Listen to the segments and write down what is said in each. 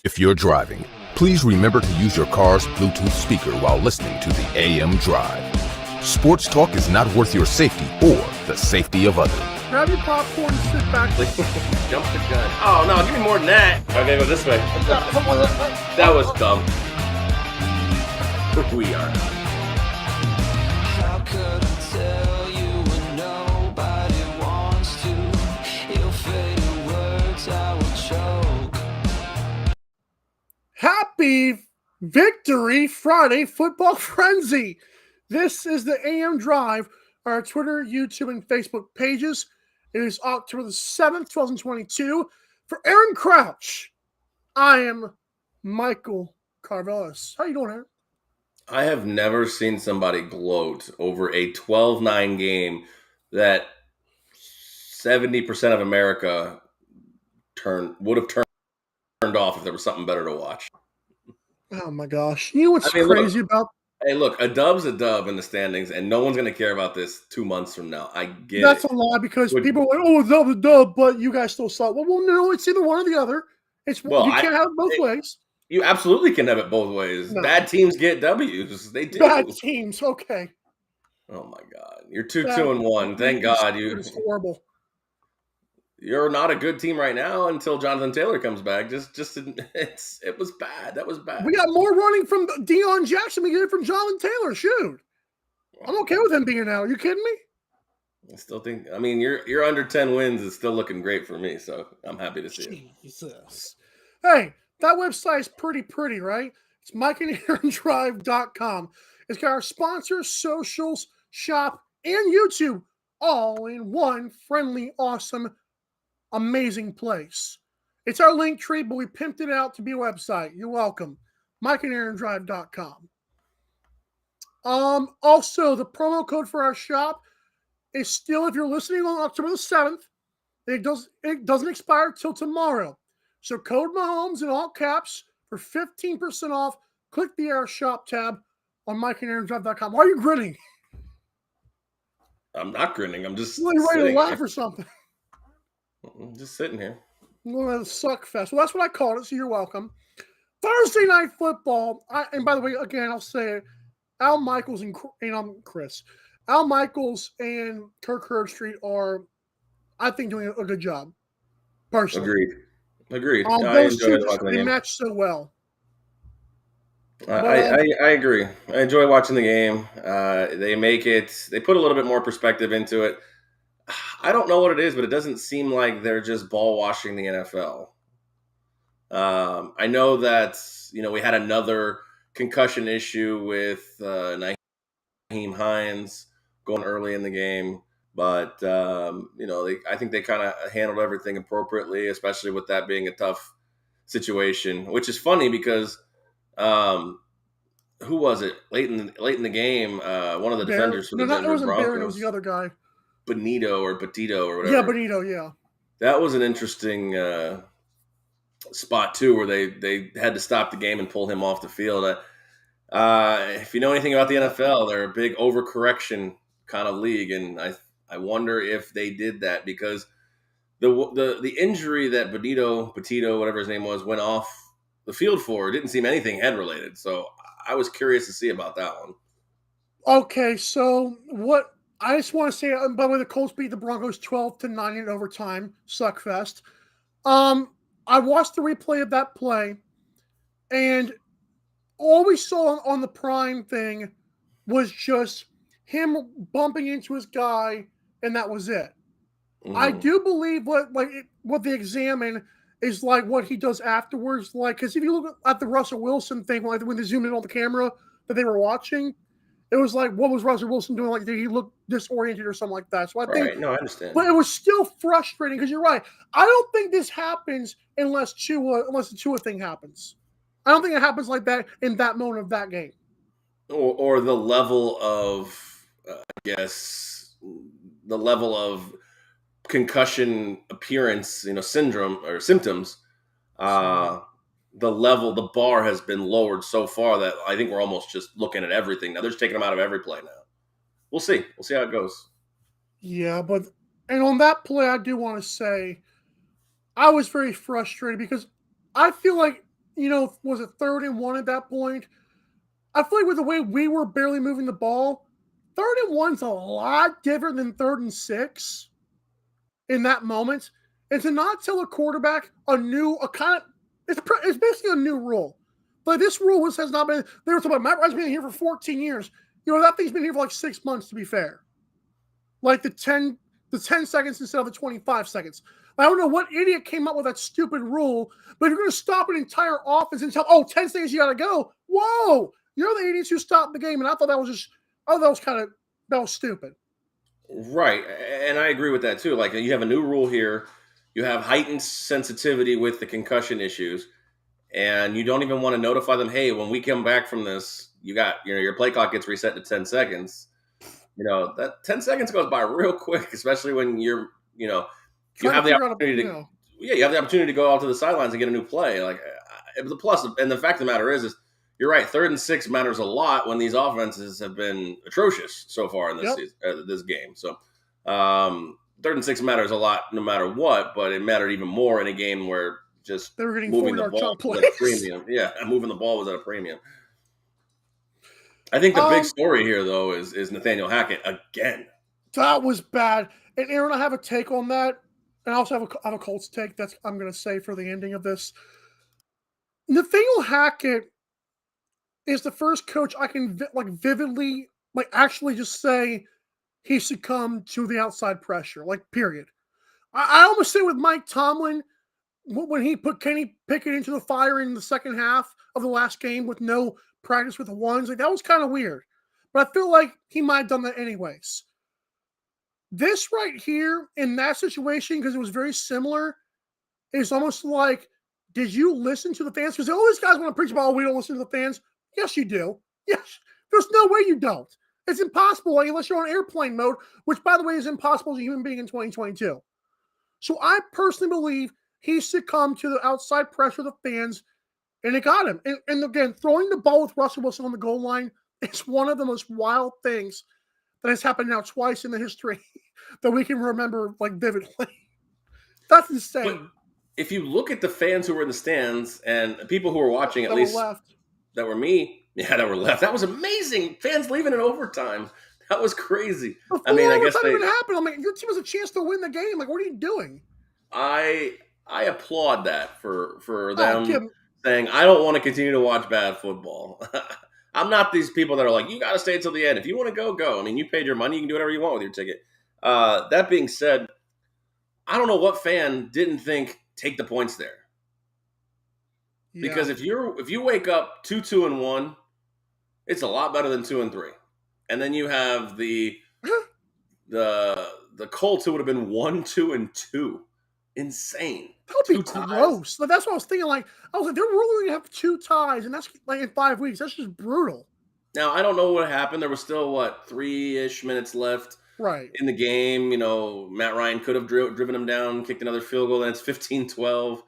If you're driving, please remember to use your car's Bluetooth speaker while listening to the AM Drive. Sports talk is not worth your safety or the safety of others. Grab your popcorn and sit back. Jump the gun. Oh, no, give me more than that. Okay, go this way. That was dumb. We are. How could I tell you when nobody wants to? Your faded words I would choke. Happy Victory Friday Football Frenzy. This is the AM Drive, our Twitter, YouTube, and Facebook pages. It is October the 7th, 2022. For Aaron Crouch, I am Michael Carvelis. How you doing, Aaron? I have never seen somebody gloat over a 12-9 game that 70% of America would have turned off if there was something better to watch. Oh, my gosh. You know what's I mean, crazy about... Hey, look, a dub's a dub in the standings, and no one's going to care about this 2 months from now. I get That's it. a lie because people are like, oh, dub is dub, but you guys still suck. Well, no, it's either one or the other. You can't have it both ways. You absolutely can have it both ways. No. Bad teams get W's. They do. Bad teams, okay. Oh, my God. You're 2-2-1. Thank God. It's horrible. You're not a good team right now until Jonathan Taylor comes back. It was bad. That was bad. We got more running from Deion Jackson. We get it from Jonathan Taylor. Shoot, I'm okay with him being out. Are you kidding me? I still think. I mean, you're under 10 wins is still looking great for me. So I'm happy to see it. Jesus. Hey, that website's pretty, right? It's MikeandAaronDrive.com. It's got our sponsors, socials, shop, and YouTube all in one friendly, awesome, amazing place. It's our link tree, but we pimped it out to be a website. You're welcome. MikeandAaronDrive.com. Also, the promo code for our shop is still, if you're listening on October the 7th, it doesn't expire till tomorrow. So code Mahomes in all caps for 15% off. Click the Air Shop tab on MikeandAaronDrive.com. Why are you grinning? I'm not grinning. I'm just ready to laugh or something. I'm just sitting here. Well, suck fest. Well, that's what I called it, so you're welcome. Thursday Night Football. And by the way, again, I'll say it. Al Michaels and Chris. Al Michaels and Kirk Herbstreit are, I think, doing a good job. Personally. Agreed. Those two they match so well. I agree. I enjoy watching the game. They put a little bit more perspective into it. I don't know what it is, but it doesn't seem like they're just ball washing the NFL. I know that, we had another concussion issue with Nyheim Hines going early in the game, but I think they kind of handled everything appropriately, especially with that being a tough situation, which is funny because who was it late in the game? One of the defenders for the Denver Broncos. Barron, it was the other guy. Petito or whatever. Yeah, Benito, yeah. That was an interesting spot, too, where they had to stop the game and pull him off the field. If you know anything about the NFL, they're a big overcorrection kind of league, and I wonder if they did that because the injury that Petito, whatever his name was, went off the field for didn't seem anything head-related. So I was curious to see about that one. Okay, so what... I just want to say, by the way, the Colts beat the Broncos 12-9 in overtime. Suckfest. I watched the replay of that play, and all we saw on the prime thing was just him bumping into his guy, and that was it. Mm-hmm. I do believe what they examine is like what he does afterwards. Like, because if you look at the Russell Wilson thing, like when they zoomed in on the camera that they were watching. It was like, what was Russell Wilson doing? Like, did he look disoriented or something like that? So I think, no, I understand. But it was still frustrating because you're right. I don't think this happens unless the Tua thing happens. I don't think it happens like that in that moment of that game. Or the level of, the level of concussion appearance, syndrome or symptoms. The bar has been lowered so far that I think we're almost just looking at everything. Now they're just taking them out of every play now. We'll see. We'll see how it goes. Yeah, but And on that play, I do want to say I was very frustrated because I feel like, was it 3rd and 1 at that point? I feel like with the way we were barely moving the ball, 3rd and 1's a lot different than 3rd and 6 in that moment. And to not tell a quarterback it's basically a new rule. But this rule has not been, they were talking about Matt Ryan's been here for 14 years. That thing's been here for like 6 months, to be fair. Like the 10 seconds instead of the 25 seconds. I don't know what idiot came up with that stupid rule, but if you're going to stop an entire offense and tell, 10 seconds, you got to go. Whoa, you're the idiots who stopped the game. And I thought that was stupid. Right. And I agree with that too. Like, you have a new rule here. You have heightened sensitivity with the concussion issues, and you don't even want to notify them, hey, when we come back from this, your play clock gets reset to 10 seconds. That 10 seconds goes by real quick, especially when you have the opportunity you have the opportunity to go out to the sidelines and get a new play. Like, the plus, and the fact of the matter is you're right. 3rd and 6 matters a lot when these offenses have been atrocious so far in this season, this game. So, 3rd and 6 matters a lot no matter what, but it mattered even more in a game where just they were getting moving the ball was at a premium. Yeah, moving the ball was at a premium. I think the big story here, though, is Nathaniel Hackett again. That was bad. And Aaron, I have a take on that. And I also have a Colts take that's I'm going to say for the ending of this. Nathaniel Hackett is the first coach I can vividly, actually just say he succumbed to the outside pressure, period. I almost say with Mike Tomlin, when he put Kenny Pickett into the fire in the second half of the last game with no practice with the ones, that was kind of weird. But I feel like he might have done that anyways. This right here, in that situation, because it was very similar, is almost like, did you listen to the fans? Because all these guys want to preach about, we don't listen to the fans. Yes, you do. Yes. There's no way you don't. It's impossible unless you're on airplane mode, which, by the way, is impossible as a human being in 2022. So I personally believe he succumbed to the outside pressure of the fans, and it got him. And again, throwing the ball with Russell Wilson on the goal line is one of the most wild things that has happened now twice in the history that we can remember vividly. That's insane. But if you look at the fans who were in the stands and people who were watching, at least left. That were me, that were left. That was amazing. Fans leaving in overtime. That was crazy. I guess that even happened. Your team has a chance to win the game. What are you doing? I applaud that for them saying, I don't want to continue to watch bad football. I'm not these people that are like, you got to stay until the end. If you want to go, go. I mean, you paid your money. You can do whatever you want with your ticket. That being said, I don't know what fan didn't think take the points there. Yeah. Because if you wake up 2-2-1, it's a lot better than 2-3. And then you have the Colts who would have been 1-2-2. Insane. That would be gross. That's what I was thinking. I was like, they're really going to have 2 ties, and that's in 5 weeks. That's just brutal. Now, I don't know what happened. There was still, 3-ish minutes left in the game. Matt Ryan could have driven him down, kicked another field goal, and it's 15-12.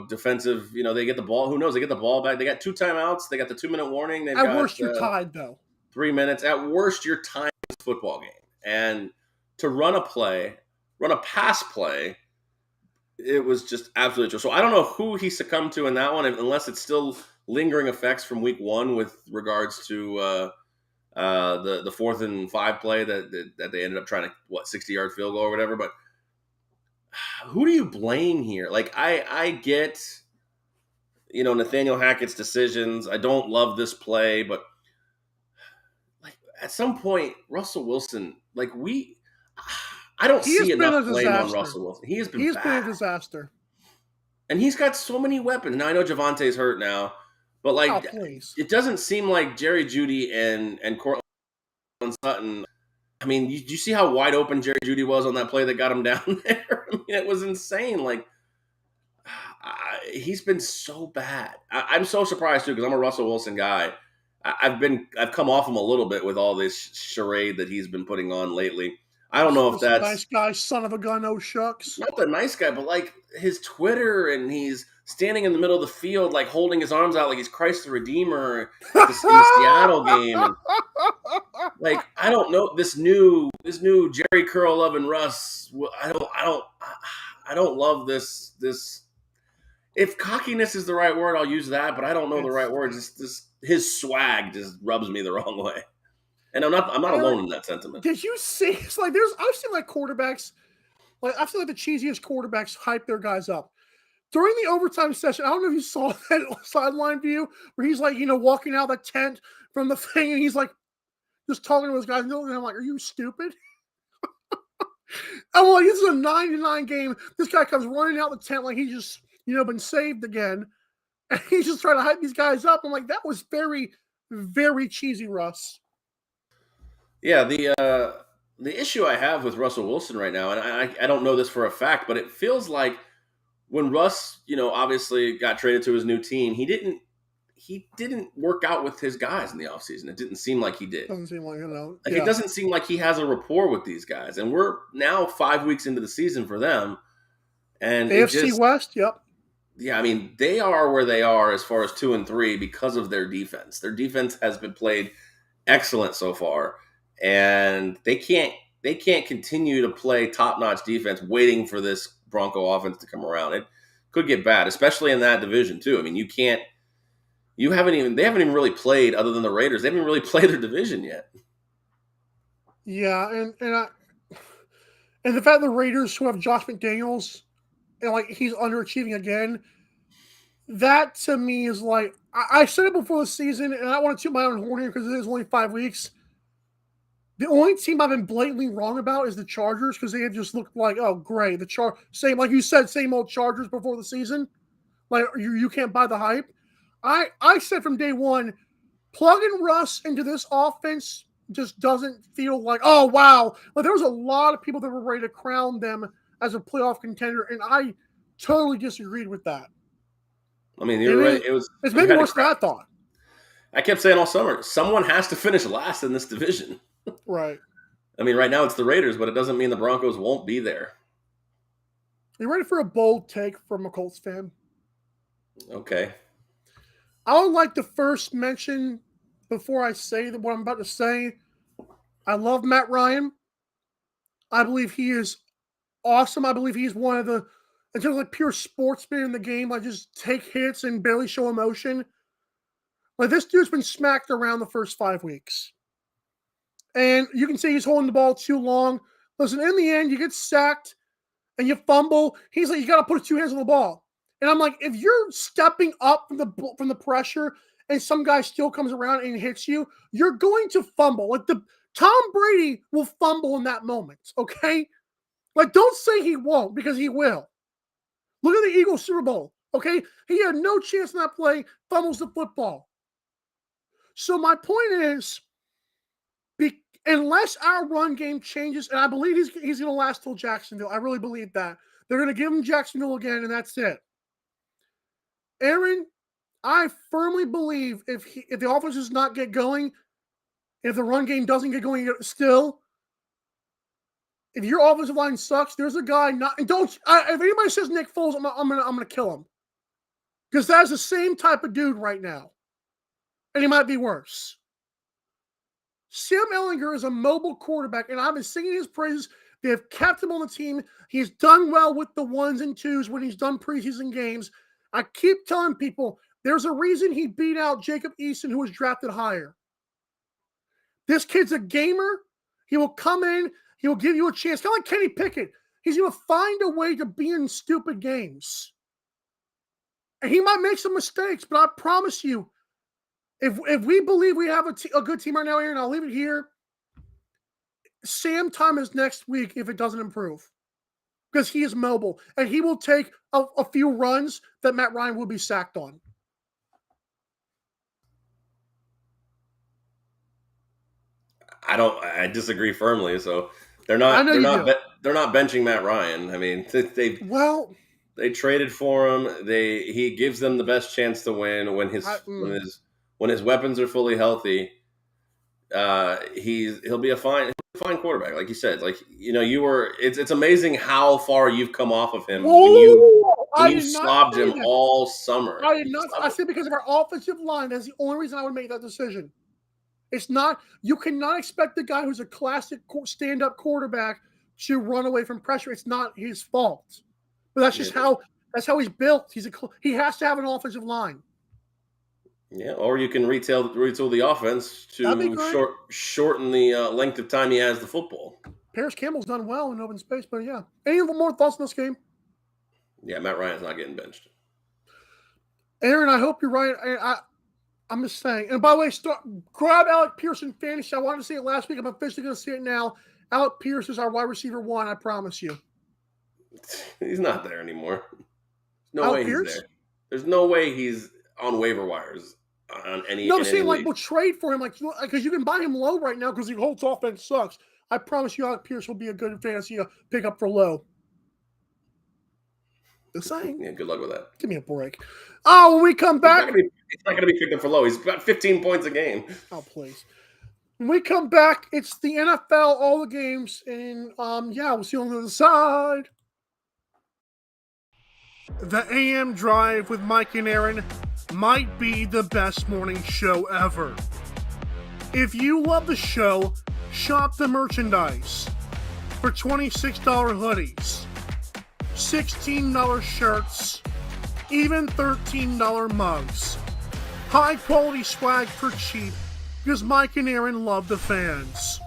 Defensive, they get the ball. Who knows? They get the ball back. They got 2 timeouts. They got the 2-minute warning. At worst, you're tied, though. 3 minutes. At worst, you're tied in this football game. And to run a pass play, it was just absolutely true. So I don't know who he succumbed to in that one, unless it's still lingering effects from week 1 with regards to the 4th and 5 play that they ended up trying to 60-yard field goal or whatever. But who do you blame here? I get, Nathaniel Hackett's decisions. I don't love this play, but at some point, Russell Wilson, I don't see enough blame on Russell Wilson. He's been a disaster. And he's got so many weapons. Now, I know Javante's hurt now, but it doesn't seem like Jerry Jeudy and Courtland Sutton. I mean, you see how wide open Jerry Jeudy was on that play that got him down there? I mean, it was insane. He's been so bad. I'm so surprised, too, because I'm a Russell Wilson guy. I've come off him a little bit with all this charade that he's been putting on lately. I don't know if that's nice guy, son of a gun, oh shucks. Not the nice guy, but his Twitter, and he's standing in the middle of the field, holding his arms out like he's Christ the Redeemer in the Seattle game. And, Like I don't know this new Jerry Curl loving Russ. I don't love this. If cockiness is the right word, I'll use that. But I don't know the right word. Just his swag just rubs me the wrong way. And I'm not alone in that sentiment. Did you see? It's like I've seen like quarterbacks, like I've seen like the cheesiest quarterbacks hype their guys up. During the overtime session, I don't know if you saw that sideline view where he's like, walking out of the tent from the thing and he's like just talking to his guys. And I'm like, are you stupid? I'm like, this is a 9-9 game. This guy comes running out the tent like he's just, been saved again. And he's just trying to hype these guys up. I'm like, that was very, very cheesy, Russ. Yeah, the issue I have with Russell Wilson right now, and I don't know this for a fact, but it feels like when Russ, obviously got traded to his new team, he didn't work out with his guys in the offseason. It didn't seem like he did. Doesn't seem like, It doesn't seem like he has a rapport with these guys. And we're now 5 weeks into the season for them. And AFC West, yep. Yeah, I mean, they are where they are as far as 2-3 because of their defense. Their defense has been played excellent so far. And they can't continue to play top-notch defense waiting for this Bronco offense to come around. It could get bad, especially in that division too. I mean, they haven't even really played, other than the Raiders. They haven't even really played their division yet. Yeah, and the fact the Raiders who have Josh McDaniels and like he's underachieving again, that to me is like I said it before the season, and I want to toot my own horn here because it is only 5 weeks. The only team I've been blatantly wrong about is the Chargers because they have just looked like, oh, great. Same, like you said, same old Chargers before the season. Like, you can't buy the hype. I said from day one, plugging Russ into this offense just doesn't feel like, oh, wow. But there was a lot of people that were ready to crown them as a playoff contender, and I totally disagreed with that. I mean, you're right. It's maybe worse than I thought. I kept saying all summer, someone has to finish last in this division. Right. I mean, right now it's the Raiders, but it doesn't mean the Broncos won't be there. You ready for a bold take from a Colts fan? Okay. I would like to first mention, before I say what I'm about to say, I love Matt Ryan. I believe he is awesome. I believe he's one of the, in terms of like pure sportsman in the game, like just take hits and barely show emotion. Like this dude's been smacked around the first 5 weeks. And you can see he's holding the ball too long. Listen, in the end, you get sacked and you fumble. He's like, you got to put 2 hands on the ball. And I'm like, if you're stepping up from the pressure and some guy still comes around and hits you, you're going to fumble. Like Tom Brady will fumble in that moment, okay? Like, don't say he won't, because he will. Look at the Eagles Super Bowl, okay? He had no chance in that play, fumbles the football. So my point is, unless our run game changes, and I believe he's going to last till Jacksonville. I really believe that. They're going to give him Jacksonville again, and that's it. Aaron, I firmly believe if the offense does not get going, if the run game doesn't get going still, if your offensive line sucks, there's a guy if anybody says Nick Foles, I'm gonna kill him, because that's the same type of dude right now, and he might be worse. Sam Ehlinger is a mobile quarterback, and I've been singing his praises. They have kept him on the team. He's done well with the 1s and 2s when he's done preseason games. I keep telling people there's a reason he beat out Jacob Eason, who was drafted higher. This kid's a gamer. He will come in. He will give you a chance. Kind of like Kenny Pickett. He's going to find a way to be in stupid games. And he might make some mistakes, but I promise you, if we believe we have a good team right now, Aaron, I'll leave it here. Sam time is next week if it doesn't improve, because he is mobile and he will take a few runs that Matt Ryan will be sacked on. I disagree firmly. So they're not benching Matt Ryan. I mean, they traded for him. He gives them the best chance to win when his weapons are fully healthy. He'll be a fine quarterback, like you said. Like, it's amazing how far you've come off of him when you slobbed him all summer. I did not. I said because of our offensive line. That's the only reason I would make that decision. It's not, you cannot expect the guy who's a classic stand-up quarterback to run away from pressure. It's not his fault. But that's just how he's built. He has to have an offensive line. Yeah, or you can retool the offense to shorten the length of time he has the football. Paris Campbell's done well in open space, but yeah. Any more thoughts on this game? Yeah, Matt Ryan's not getting benched. Aaron, I hope you're right. I'm just saying. And by the way, grab Alec Pierce in fantasy. I wanted to see it last week. I'm officially going to see it now. Alec Pierce is our wide receiver 1, I promise you. He's not there anymore. No Alec way Pierce? he's there. There's no way he's on waiver wires on any. No, I'm saying like we'll trade for him, like because you can buy him low right now because the Colts offense sucks. I promise you, Alec Pierce will be a good fantasy pickup for low. Just saying. Yeah, good luck with that. Give me a break. Oh, when we come back, it's not going to be picked up for low. He's got 15 points a game. Oh, please. When we come back, it's the NFL, all the games, and we'll see you on the other side. The AM Drive with Mike and Aaron might be the best morning show ever. If you love the show, shop the merchandise for $26 hoodies, $16 shirts, even $13 mugs. High quality swag for cheap because Mike and Aaron love the fans.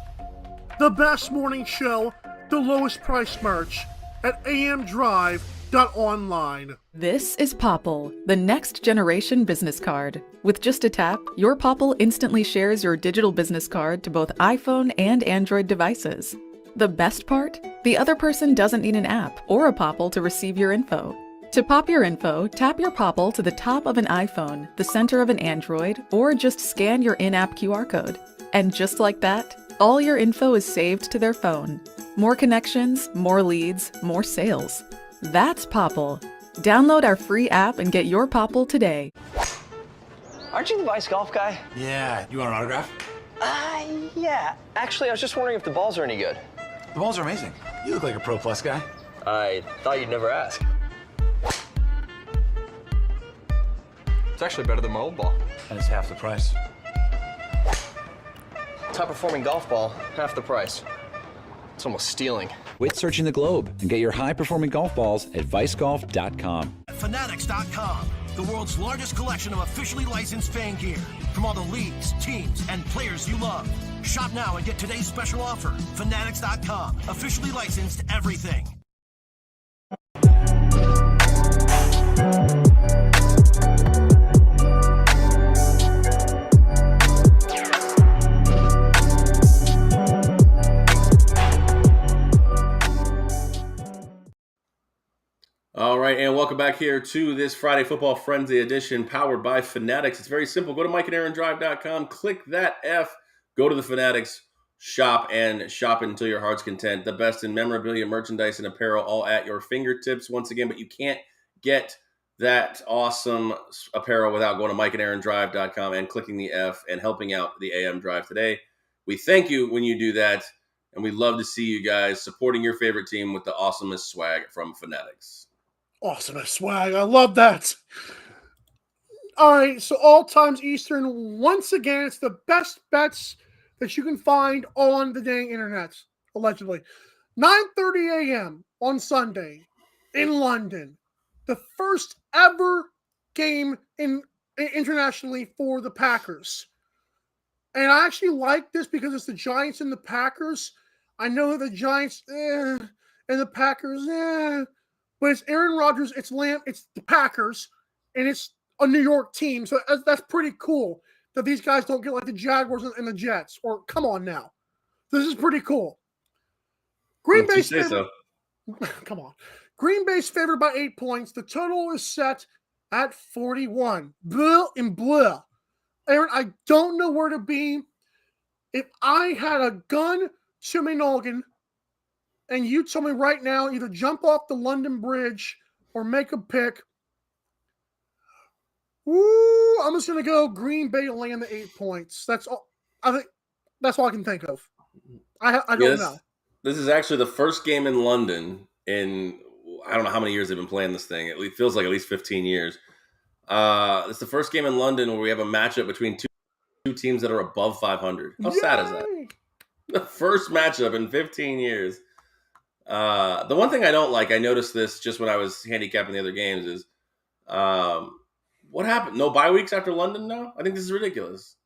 The best morning show, the lowest price merch at amdrive.online. This is Popple, the next generation business card. With just a tap, your Popple instantly shares your digital business card to both iPhone and Android devices. The best part? The other person doesn't need an app or a Popple to receive your info. To pop your info, tap your Popple to the top of an iPhone, the center of an Android, or just scan your in-app QR code. And just like that, all your info is saved to their phone. More connections, more leads, more sales. That's Popple. Download our free app and get your Popple today. Aren't you the Vice Golf guy? Yeah, you want an autograph? Yeah. Actually, I was just wondering if the balls are any good. The balls are amazing. You look like a Pro Plus guy. I thought you'd never ask. It's actually better than my old ball. And it's half the price. Top performing golf ball, half the price. It's almost stealing. Quit searching the globe and get your high-performing golf balls at vicegolf.com. Fanatics.com, the world's largest collection of officially licensed fan gear from all the leagues, teams, and players you love. Shop now and get today's special offer. Fanatics.com, officially licensed everything. All right, and welcome back here to this Friday Football Frenzy edition powered by Fanatics. It's very simple. Go to mikeandaarondrive.com, click that F, go to the Fanatics shop, and shop until your heart's content. The best in memorabilia, merchandise, and apparel all at your fingertips once again, but you can't get that awesome apparel without going to mikeandaarondrive.com and clicking the F and helping out the AM Drive today. We thank you when you do that, and we love to see you guys supporting your favorite team with the awesomest swag from Fanatics. Awesome swag. I love that. All right, so all times Eastern. Once again, it's the best bets that you can find on the dang internet, allegedly. 9:30 a.m. on Sunday in London. The first ever game internationally for the Packers. And I actually like this because it's the Giants and the Packers. I know the Giants, and the Packers, but it's Aaron Rodgers, it's the Packers, and it's a New York team. So that's pretty cool that these guys don't get like the Jaguars and the Jets. Or come on now, this is pretty cool. Green Bay's favored. Come on, Green Bay's favored by 8 points. The total is set at 41. Blah and blah. Aaron, I don't know where to be. If I had a gun to my noggin, and you tell me right now, either jump off the London Bridge or make a pick. Ooh, I'm just gonna go Green Bay to land the 8 points. That's all. I think that's all I can think of. I don't know. This is actually the first game in London in I don't know how many years they've been playing this thing. It feels like at least 15 years. It's the first game in London where we have a matchup between two two teams that are above 500. How sad is that? Yay! The first matchup in 15 years. The one thing I don't like, I noticed this just when I was handicapping the other games, is what happened? No bye weeks after London now? I think this is ridiculous.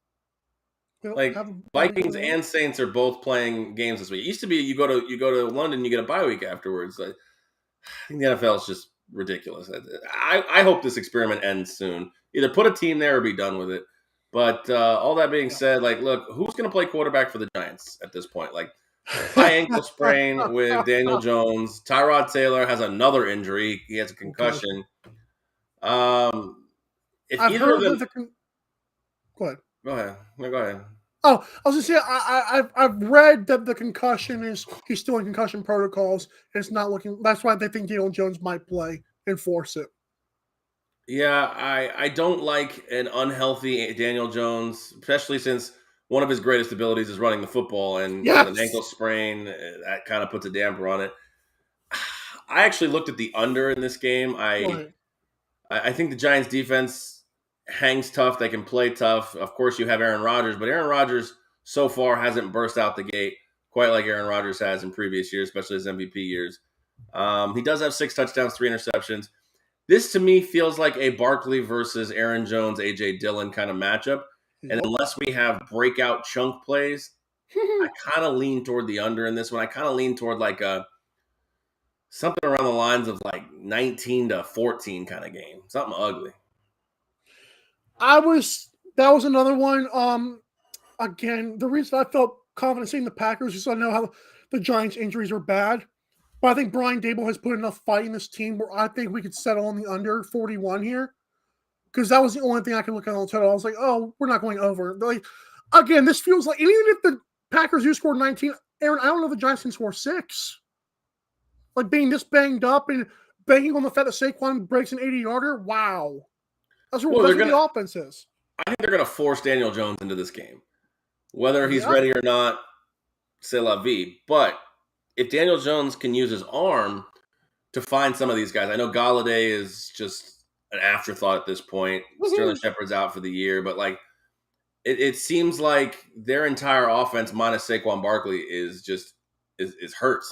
They'll Like have a bye Vikings week. and Saints are both playing games this week. It used to be you go to London, you get a bye week afterwards. I think the NFL is just ridiculous. I hope this experiment ends soon. Either put a team there or be done with it. But all that being said, like, look, who's going to play quarterback for the Giants at this point? Like, high ankle sprain with Daniel Jones. Tyrod Taylor has another injury. He has a concussion. If I've either heard of them, that go ahead. go ahead. No, go ahead. Oh, I was gonna say I've read that the concussion is he's still in concussion protocols. And it's not looking. That's why they think Daniel Jones might play and force it. Yeah, I don't like an unhealthy Daniel Jones, especially since one of his greatest abilities is running the football, and Yes! an ankle sprain that kind of puts a damper on it. I actually looked at the under in this game. Right. I think the Giants defense hangs tough. They can play tough. Of course, you have Aaron Rodgers, but Aaron Rodgers so far hasn't burst out the gate quite like Aaron Rodgers has in previous years, especially his MVP years. He does have 6 touchdowns, 3 interceptions. This, to me, feels like a Barkley versus Aaron Jones, A.J. Dillon kind of matchup. And unless we have breakout chunk plays, I kind of lean toward the under in this one. I kind of lean toward like something around the lines of like 19-14 kind of game. Something ugly. That was another one. Again, the reason I felt confident seeing the Packers is I know how the Giants' injuries are bad. But I think Brian Dable has put enough fight in this team where I think we could settle on the under 41 here. Because that was the only thing I could look at on the total. I was like, oh, we're not going over. Like, again, this feels like, and even if the Packers do score 19, Aaron, I don't know if the Giants can score 6. Like being this banged up and banking on the fact that Saquon breaks an 80-yarder, wow. That's what the offense is. I think they're going to force Daniel Jones into this game. Whether he's ready or not, c'est la vie. But if Daniel Jones can use his arm to find some of these guys, I know Galladay is just an afterthought at this point. Sterling Shepard's out for the year, but like it seems like their entire offense minus Saquon Barkley is hurt.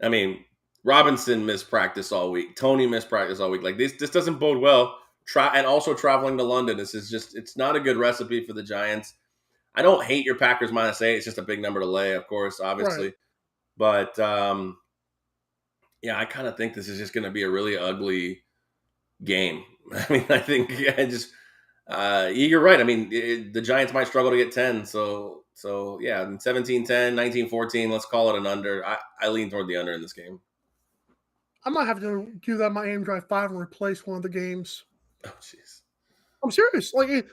I mean, Robinson missed practice all week. Tony missed practice all week. Like this doesn't bode well. And also traveling to London. It's not a good recipe for the Giants. I don't hate your Packers minus 8. It's just a big number to lay, of course, obviously. Right. But yeah, I kind of think this is just going to be a really ugly game. I mean, I think you're right. I mean, the Giants might struggle to get 10. So yeah, 17-10, 19-14, let's call it an under. I lean toward the under in this game. I might have to do that in my AM Drive 5 and replace one of the games. Oh, jeez. I'm serious. Like,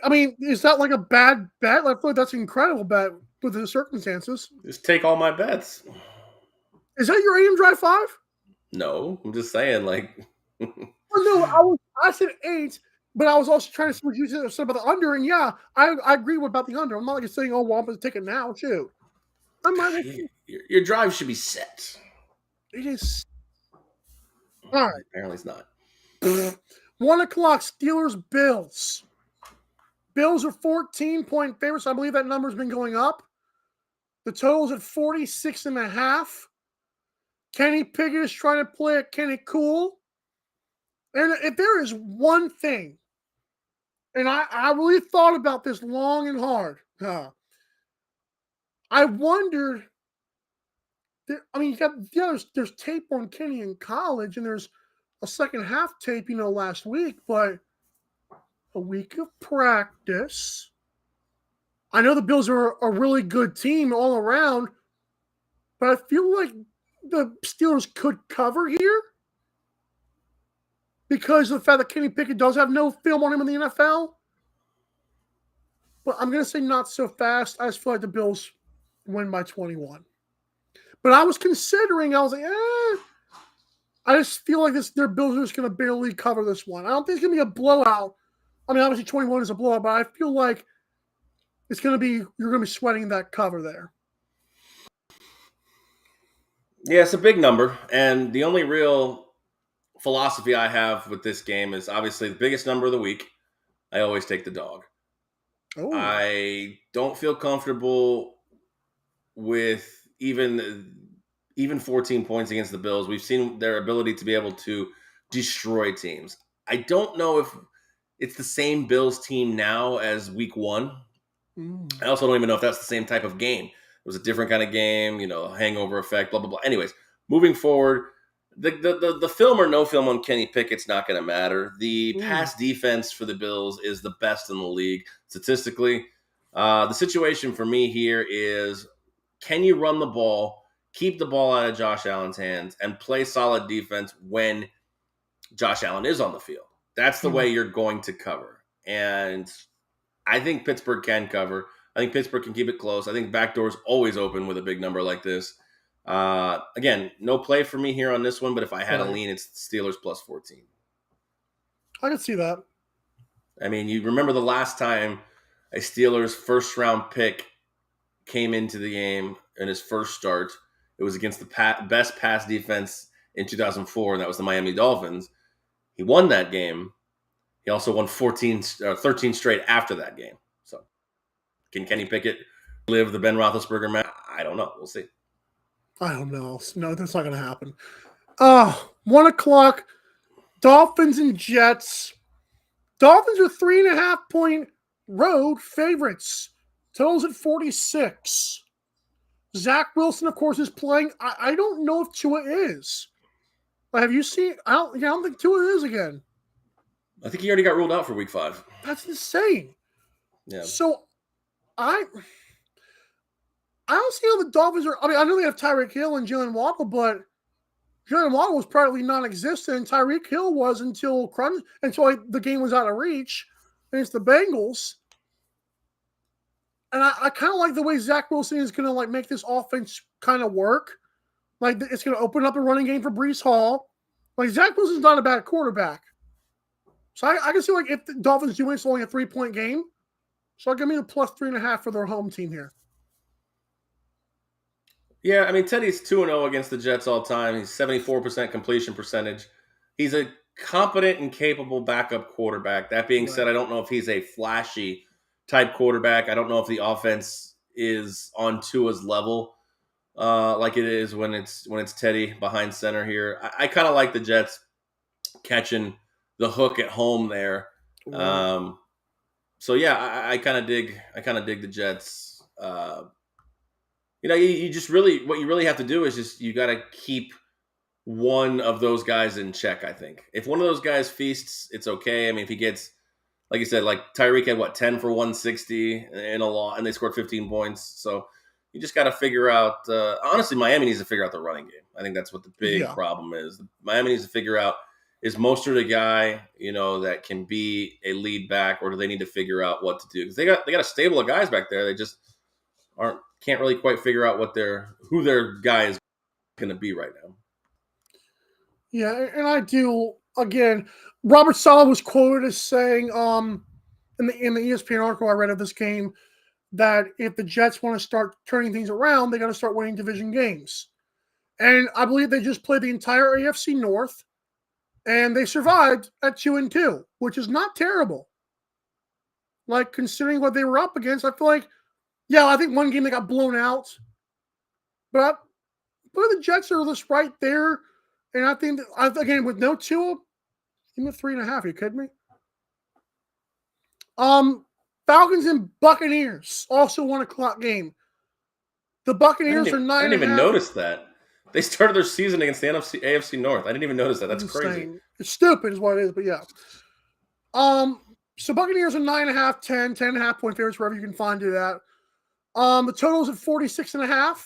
I mean, is that like a bad bet? I feel like that's an incredible bet with the circumstances. Just take all my bets. Is that your AM Drive 5? No, I'm just saying, like. No, I said 8, but I was also trying to see what you said about the under, and yeah, I agree about the under. I'm not like saying, oh, well, I'm going to take it now. Shoot. Your drive should be set. It is. All right. Apparently it's not. 1 o'clock, Steelers, Bills. Bills are 14-point favorites. I believe that number's been going up. The total's at 46.5. Kenny Pickett is trying to play it Kenny cool. And if there is one thing, and I really thought about this long and hard, I wondered, there's tape on Kenny in college, and there's a second half tape, last week, but a week of practice. I know the Bills are a really good team all around, but I feel like the Steelers could cover here because of the fact that Kenny Pickett does have no film on him in the NFL. But I'm going to say not so fast. I just feel like the Bills win by 21. But I was considering, I was like, I just feel like their Bills are just going to barely cover this one. I don't think it's going to be a blowout. I mean, obviously 21 is a blowout, but I feel like you're going to be sweating that cover there. Yeah, it's a big number. And the only real philosophy I have with this game is obviously the biggest number of the week. I always take the dog. Oh, I don't feel comfortable with even 14 points against the Bills. We've seen their ability to be able to destroy teams. I don't know if it's the same Bills team now as week 1. I also don't even know if that's the same type of game. It was a different kind of game, hangover effect, blah, blah, blah. Anyways, moving forward, the film or no film on Kenny Pickett's not going to matter. The pass defense for the Bills is the best in the league statistically. The situation for me here is, can you run the ball, keep the ball out of Josh Allen's hands, and play solid defense when Josh Allen is on the field? That's the way you're going to cover. And I think Pittsburgh can cover. I think Pittsburgh can keep it close. I think backdoor's always open with a big number like this. Again, no play for me here on this one, but if I had a lean, it's Steelers plus 14. I can see that. I mean, you remember the last time a Steelers first-round pick came into the game in his first start. It was against the best pass defense in 2004, and that was the Miami Dolphins. He won that game. He also won 13 straight after that game. So can Kenny Pickett live the Ben Roethlisberger match? I don't know. We'll see. I don't know. No, that's not going to happen. 1 o'clock, Dolphins and Jets. Dolphins are 3.5-point road favorites. Totals at 46. Zach Wilson, of course, is playing. I don't know if Tua is. Have you seen? I don't think Tua is again. I think he already got ruled out for week 5. That's insane. Yeah. So I don't see how the Dolphins are. I mean, I know they have Tyreek Hill and Jalen Waddle, but Jalen Waddle was probably non-existent, and Tyreek Hill was until the game was out of reach against the Bengals. And I kind of like the way Zach Wilson is going to make this offense kind of work. Like, it's going to open up a running game for Breece Hall. Like, Zach Wilson's not a bad quarterback. So I can see, if the Dolphins do win, it's only a 3-point game. So I'll give me a plus 3.5 for their home team here. Yeah, I mean, Teddy's 2-0 against the Jets all time. He's 74% completion percentage. He's a competent and capable backup quarterback. That being said, I don't know if he's a flashy type quarterback. I don't know if the offense is on Tua's level like it is when it's Teddy behind center here. I kind of like the Jets catching the hook at home there. So yeah, I kind of dig the Jets. You just really, what you really have to do is you got to keep one of those guys in check. I think if one of those guys feasts, it's okay. I mean, if he gets, like you said, like Tyreek had 10 for 160 in a lot, and they scored 15 points. So you just got to figure out. Honestly, Miami needs to figure out the running game. I think that's what the big problem is. Miami needs to figure out, is Mostert a guy that can be a lead back, or do they need to figure out what to do? Because they got a stable of guys back there. They just can't really quite figure out who their guy is going to be right now. Yeah, and I do. Again, Robert Saleh was quoted as saying in the ESPN article I read of this game that if the Jets want to start turning things around, they got to start winning division games. And I believe they just played the entire AFC North, and they survived at 2-2, which is not terrible. Like, considering what they were up against, I feel like, I think one game they got blown out. But the Jets are just right there. And I think, again, with no Tua, give me 3.5. Are you kidding me? Falcons and Buccaneers, also 1 o'clock game. The Buccaneers are 9.5. I didn't even notice that. They started their season against the AFC North. I didn't even notice that. That's crazy. It's stupid is what it is, but yeah. So Buccaneers are 9.5, 10.5 point favorites, wherever you can find it at. The total's at 46.5.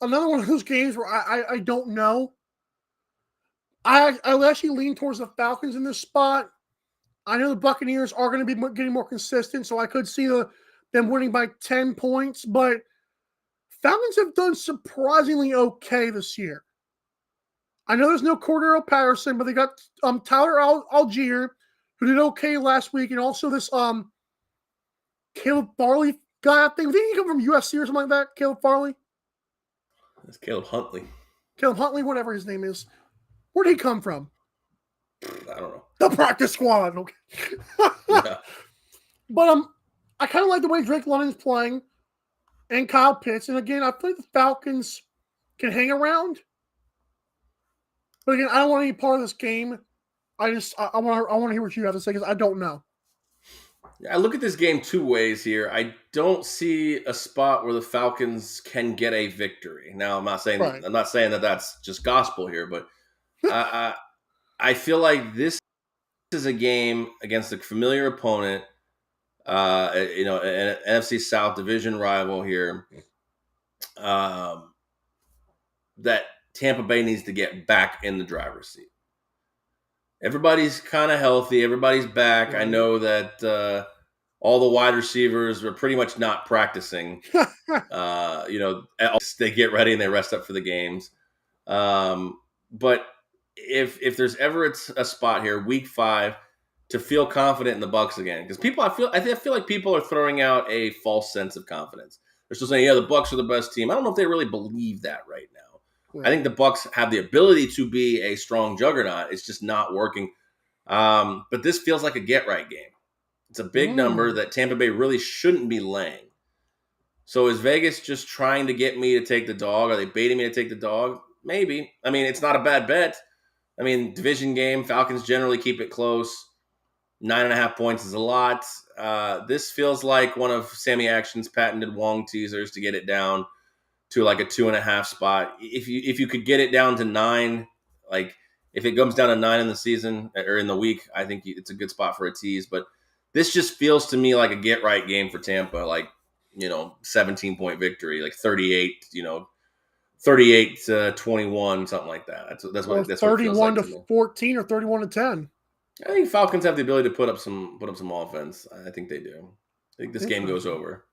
Another one of those games where I don't know. I actually lean towards the Falcons in this spot. I know the Buccaneers are going to be getting more consistent, so I could see them winning by 10 points, but Falcons have done surprisingly okay this year. I know there's no Cordero Patterson, but they got Tyler Algier, who did okay last week, and also this Caleb Farley guy. I think he come from USC or something like that. Caleb Farley. It's Caleb Huntley. Caleb Huntley, whatever his name is. Where'd he come from? I don't know. The practice squad. Okay. Yeah. But I kind of like the way Drake London's playing and Kyle Pitts. And again, I think the Falcons can hang around. But again, I don't want any part of this game. I want to hear what you have to say because I don't know. I look at this game two ways here. I don't see a spot where the Falcons can get a victory. Now, I'm not saying that that's just gospel here, but I feel like this is a game against a familiar opponent. An NFC South division rival here. That Tampa Bay needs to get back in the driver's seat. Everybody's kind of healthy. Everybody's back. I know that all the wide receivers are pretty much not practicing. They get ready and they rest up for the games. But if there's ever a spot here, week 5, to feel confident in the Bucs again, because I feel like people are throwing out a false sense of confidence. They're still saying, yeah, the Bucs are the best team. I don't know if they really believe that right now. I think the Bucs have the ability to be a strong juggernaut. It's just not working. But this feels like a get-right game. It's a big number that Tampa Bay really shouldn't be laying. So is Vegas just trying to get me to take the dog? Are they baiting me to take the dog? Maybe. I mean, it's not a bad bet. I mean, division game, Falcons generally keep it close. 9.5 points is a lot. This feels like one of Sammy Action's patented Wong teasers to get it down to like a 2.5 spot. If you could get it down to 9, like if it comes down to 9 in the season or in the week, I think it's a good spot for a tease. But this just feels to me like a get right game for Tampa, like 17-point victory, like 38-21, something like that. That's what 31 to 14 or 31 to 10. I think Falcons have the ability to put up some offense. I think they do. I think this game goes over.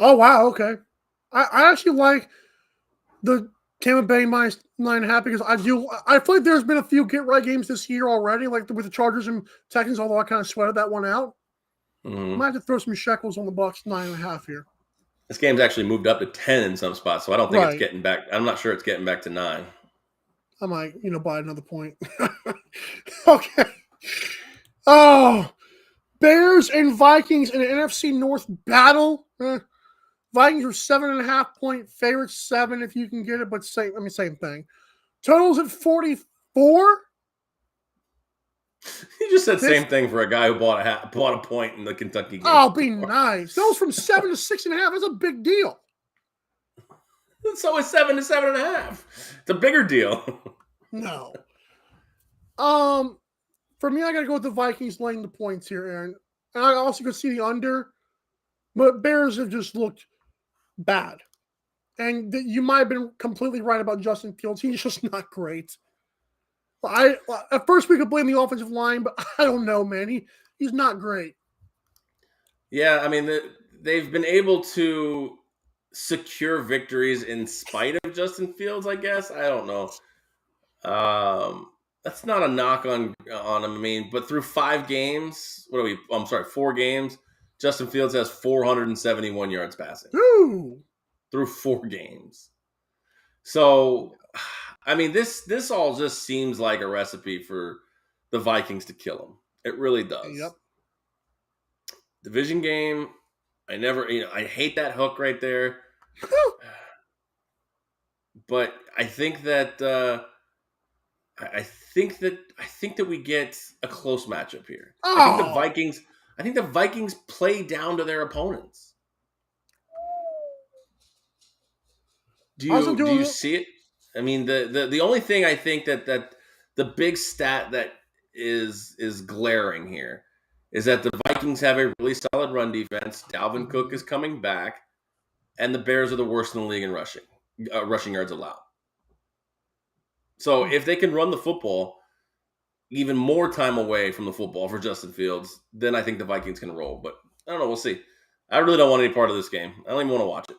Oh wow, okay. I actually like the Tampa Bay minus 9.5 because I feel like there's been a few get right games this year already, like with the Chargers and Texans, although I kind of sweated that one out. I might have to throw some shekels on the Bucs 9.5 here. This game's actually moved up to 10 in some spots, so I don't think it's getting back. I'm not sure it's getting back to 9. I might, buy another point. Okay. Oh, Bears and Vikings in an NFC North battle. Vikings are 7.5-point favorites, 7 if you can get it, but same thing. Totals at 44. You just said same thing for a guy who bought a point in the Kentucky game. Oh, be nice. That was from 7 to 6.5. That's a big deal. So is 7 to 7.5. It's a bigger deal. No. For me, I got to go with the Vikings laying the points here, Aaron. And I also could see the under, but Bears have just looked bad. And you might have been completely right about Justin Fields. He's just not great. At first we could blame the offensive line, but I don't know, man. He's not great. Yeah, I mean, they've been able to secure victories in spite of Justin Fields, I guess. I don't know. That's not a knock on him. I mean, but through 4 games, Justin Fields has 471 yards passing. Ooh. Through 4 games. So, I mean, this all just seems like a recipe for the Vikings to kill him. It really does. Yep. Division game. I hate that hook right there. But I think that we get a close matchup here. Oh. I think the Vikings play down to their opponents. Do you see it? I mean, the only thing I think that the big stat that is glaring here is that the Vikings have a really solid run defense. Dalvin Cook is coming back, and the Bears are the worst in the league in rushing yards allowed. So if they can run the football, even more time away from the football for Justin Fields, then I think the Vikings can roll. But I don't know. We'll see. I really don't want any part of this game. I don't even want to watch it.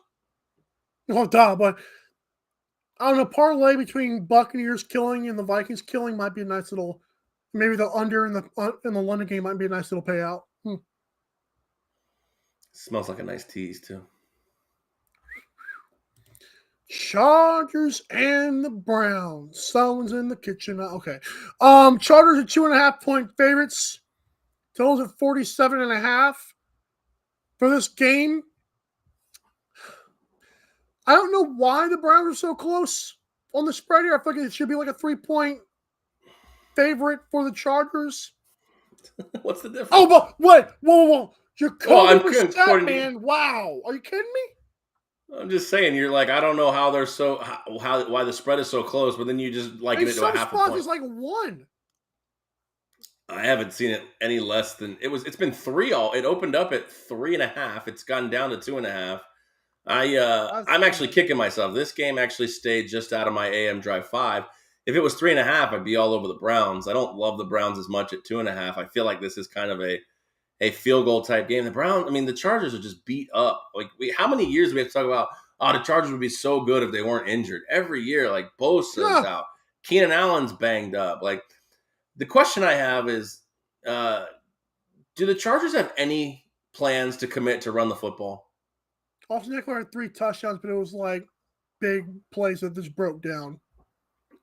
Oh, duh, but I don't know. Parlay between Buccaneers killing and the Vikings killing might be a nice little. Maybe the under in the London game might be a nice little payout. Smells like a nice tease too. Chargers and the Browns. Someone's in the kitchen. Okay. Chargers are 2.5-point favorites. Total's at 47.5 for this game. I don't know why the Browns are so close on the spread here. I feel like it should be like a 3-point favorite for the Chargers. What's the difference? Oh, but what? Whoa. You're I'm calling according to man. Wow. Are you kidding me? I'm just saying, you're like, I don't know how they're so why the spread is so close, but then you just liken it to a half a point. It's like 1. I haven't seen it any less than it's been 3 all. It opened up at 3.5. It's gone down to 2.5. I'm actually kicking myself. This game actually stayed just out of my AM Drive 5. If it was 3.5, I'd be all over the Browns. I don't love the Browns as much at 2.5. I feel like this is kind of a field goal type game. The Chargers are just beat up. Like, how many years do we have to talk about, the Chargers would be so good if they weren't injured? Every year, like, Bosa's out. Keenan Allen's banged up. Like, the question I have is, do the Chargers have any plans to commit to run the football? Austin Eckler had 3 touchdowns, but it was like big plays that just broke down.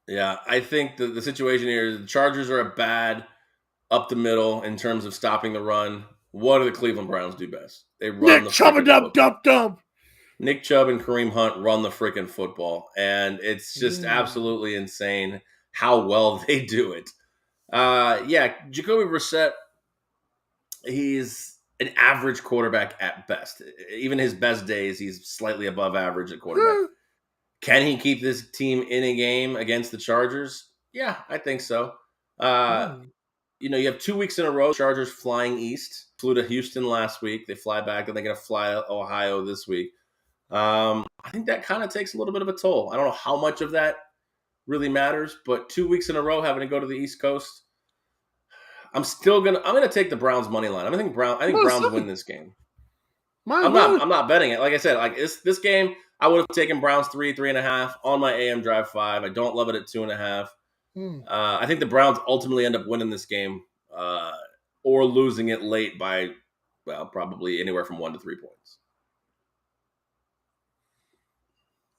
Yeah, I think the situation here is the Chargers are a bad up the middle in terms of stopping the run. What do the Cleveland Browns do best? They run Nick Chubb dump. Nick Chubb and Kareem Hunt run the freaking football, and it's just absolutely insane how well they do it. Jacoby Brissett, he's an average quarterback at best. Even his best days, he's slightly above average at quarterback. Can he keep this team in a game against the Chargers? Yeah, I think so. You have 2 weeks in a row, Chargers flying east. Flew to Houston last week. They fly back, and they're going to fly to Ohio this week. I think that kind of takes a little bit of a toll. I don't know how much of that really matters, but 2 weeks in a row having to go to the East Coast, I'm gonna take the Browns money line. I think Browns win this game. I'm not betting it. Like I said, like this game, I would have taken Browns 3.5 on my AM Drive 5. I don't love it at 2.5. I think the Browns ultimately end up winning this game or losing it late by, probably anywhere from 1 to 3 points.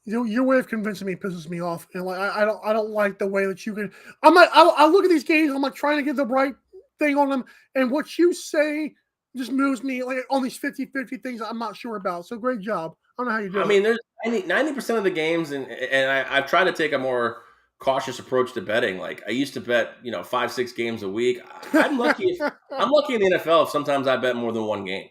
Your way of convincing me pisses me off, and like I don't like the way that you can. I look at these games. I'm like trying to get the right thing on them, and what you say just moves me like on these 50-50 things I'm not sure about. So great job. I don't know how you do it. I mean, there's 90% of the games, and I've tried to take a more cautious approach to betting. Like I used to bet, 5-6 games a week. I'm lucky. I'm lucky in the NFL if sometimes I bet more than one game.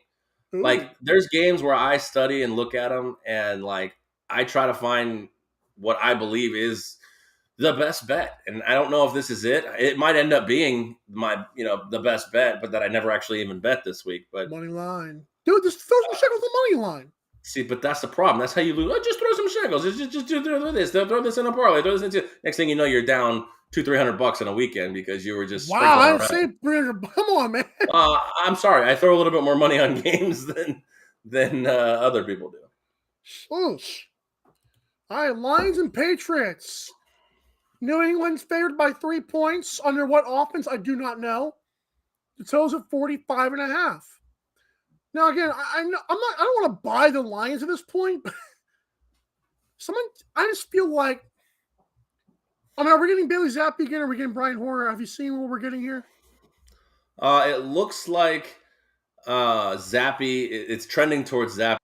Ooh. Like there's games where I study and look at them, and like I try to find what I believe is the best bet. And I don't know if this is it. It might end up being my, the best bet, but that I never actually even bet this week. But money line, dude, just throw some shekels on the money line. See, but that's the problem. That's how you lose. Oh, just throw some shekels. Just do this. Throw this in a parlay. Throw this into. Next thing you know, you're down $200-300 in a weekend because you were just. Wow, I didn't say $300. Come on, man. I'm sorry. I throw a little bit more money on games than other people do. Swoosh. All right, Lions and Patriots. New England's favored by 3 points. Under what offense? I do not know. The total's at 45.5. Now again, I don't want to buy the Lions at this point, but I just feel like, are we getting Bailey Zappi again? Or are we getting Brian Hoyer? Have you seen what we're getting here? It looks like Zappi. It's trending towards Zappi.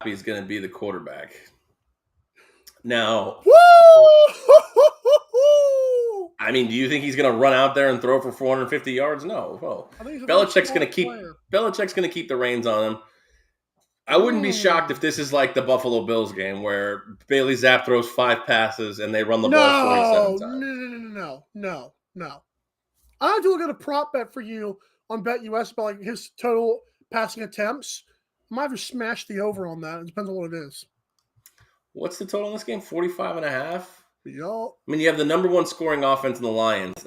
Is going to be the quarterback. Now, woo! I mean, do you think he's going to run out there and throw for 450 yards? No. Well, Belichick's going to keep the reins on him. I wouldn't be shocked if this is like the Buffalo Bills game where Bailey Zapp throws 5 passes and they run the ball 47 times. No. I have to look at a prop bet for you on BetUS about like his total passing attempts. I might have to smash the over on that. It depends on what it is. What's the total in this game? 45.5? Yo. I mean, you have the number 1 scoring offense in the Lions.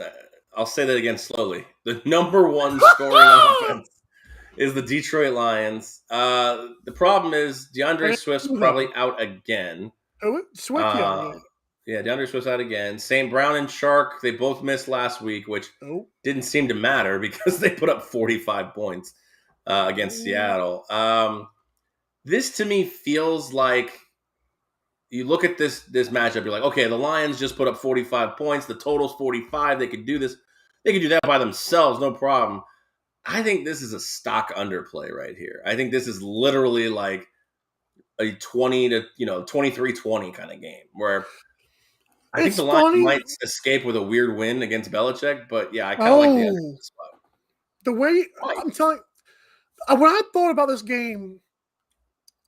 I'll say that again slowly. The number 1 scoring offense is the Detroit Lions. The problem is DeAndre Swift's probably out again. Swift, yeah, DeAndre Swift's out again. St. Brown and Shark, they both missed last week, which didn't seem to matter because they put up 45 points against Seattle. This to me feels like you look at this matchup, you're like, okay, the Lions just put up 45 points. The total's 45. They could do this. They could do that by themselves, no problem. I think this is a stock underplay right here. I think this is literally like a 23-20 kind of game where I think It's the Lions funny. might escape with a weird win against Belichick, but yeah, I kind of like the under in this spot. The way I'm telling when I thought about this game,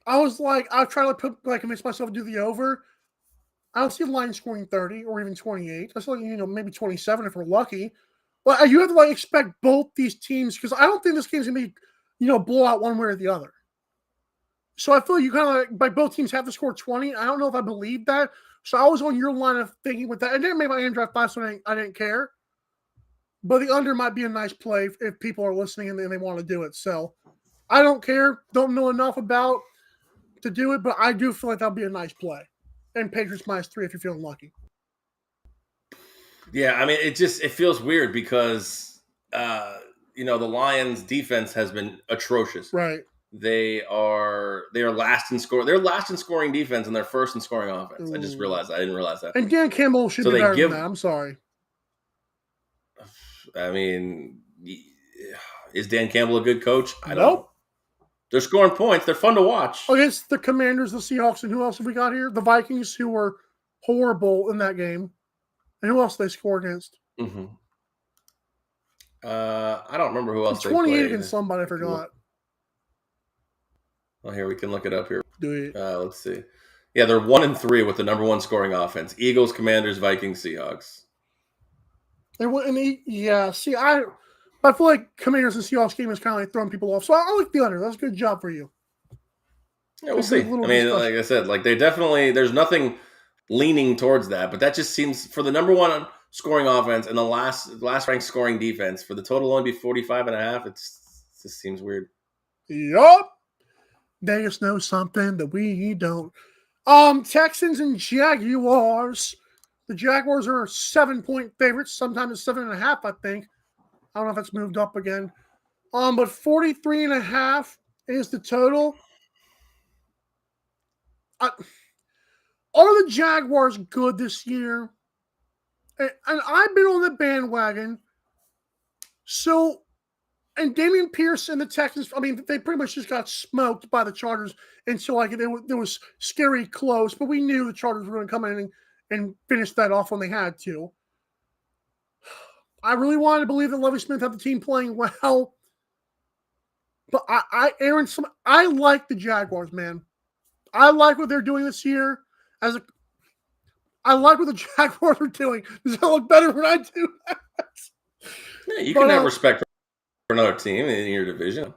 I was trying to convince myself to do the over. I don't see the line scoring 30 or even 28. That's like, maybe 27 if we're lucky. But you have to expect both these teams, because I don't think this game's gonna be, blow out one way or the other. So I feel you kind of both teams have to score 20. I don't know if I believe that. So I was on your line of thinking with that. I didn't make my draft 5, so I didn't care. But the under might be a nice play if people are listening and they want to do it. So I don't care. Don't know enough about to do it, but I do feel like that'll be a nice play. And Patriots -3 if you're feeling lucky. Yeah, I mean, it feels weird because, the Lions defense has been atrocious. Right. They are last in score. They're last in scoring defense and they're first in scoring offense. I just realized I didn't realize that. And Dan Campbell should be better than that. I'm sorry. I mean, is Dan Campbell a good coach? I don't know. Nope. They're scoring points. They're fun to watch. Against the Commanders, the Seahawks, and who else have we got here? The Vikings, who were horrible in that game. And who else they score against? Mm-hmm. I don't remember who else they 28 played. against somebody, I forgot. Well, here, we can look it up here. Do it. Let's see. Yeah, they're 1-3 with the number 1 scoring offense. Eagles, Commanders, Vikings, Seahawks. I feel like Commanders and Seahawks game is kind of like throwing people off. So I like the under. That's a good job for you. Yeah, we'll see. I mean, like I said, there's nothing leaning towards that, but that just seems, for the number 1 scoring offense and the last ranked scoring defense, for the total only be 45.5, it just seems weird. Yup. Vegas knows something that we don't. Texans and Jaguars. The Jaguars are 7-point favorites. Sometimes it's 7.5, I think. I don't know if it's moved up again. But 43.5 is the total. Are the Jaguars good this year? And I've been on the bandwagon. So, and Dameon Pierce and the Texans, I mean, they pretty much just got smoked by the Chargers until it was scary close. But we knew the Chargers were going to come in and finish that off when they had to. I really wanted to believe that Lovie Smith had the team playing well. But I like the Jaguars, man. I like what they're doing this year. I like what the Jaguars are doing. Does that look better when I do that? Yeah, you can have respect for another team in your division.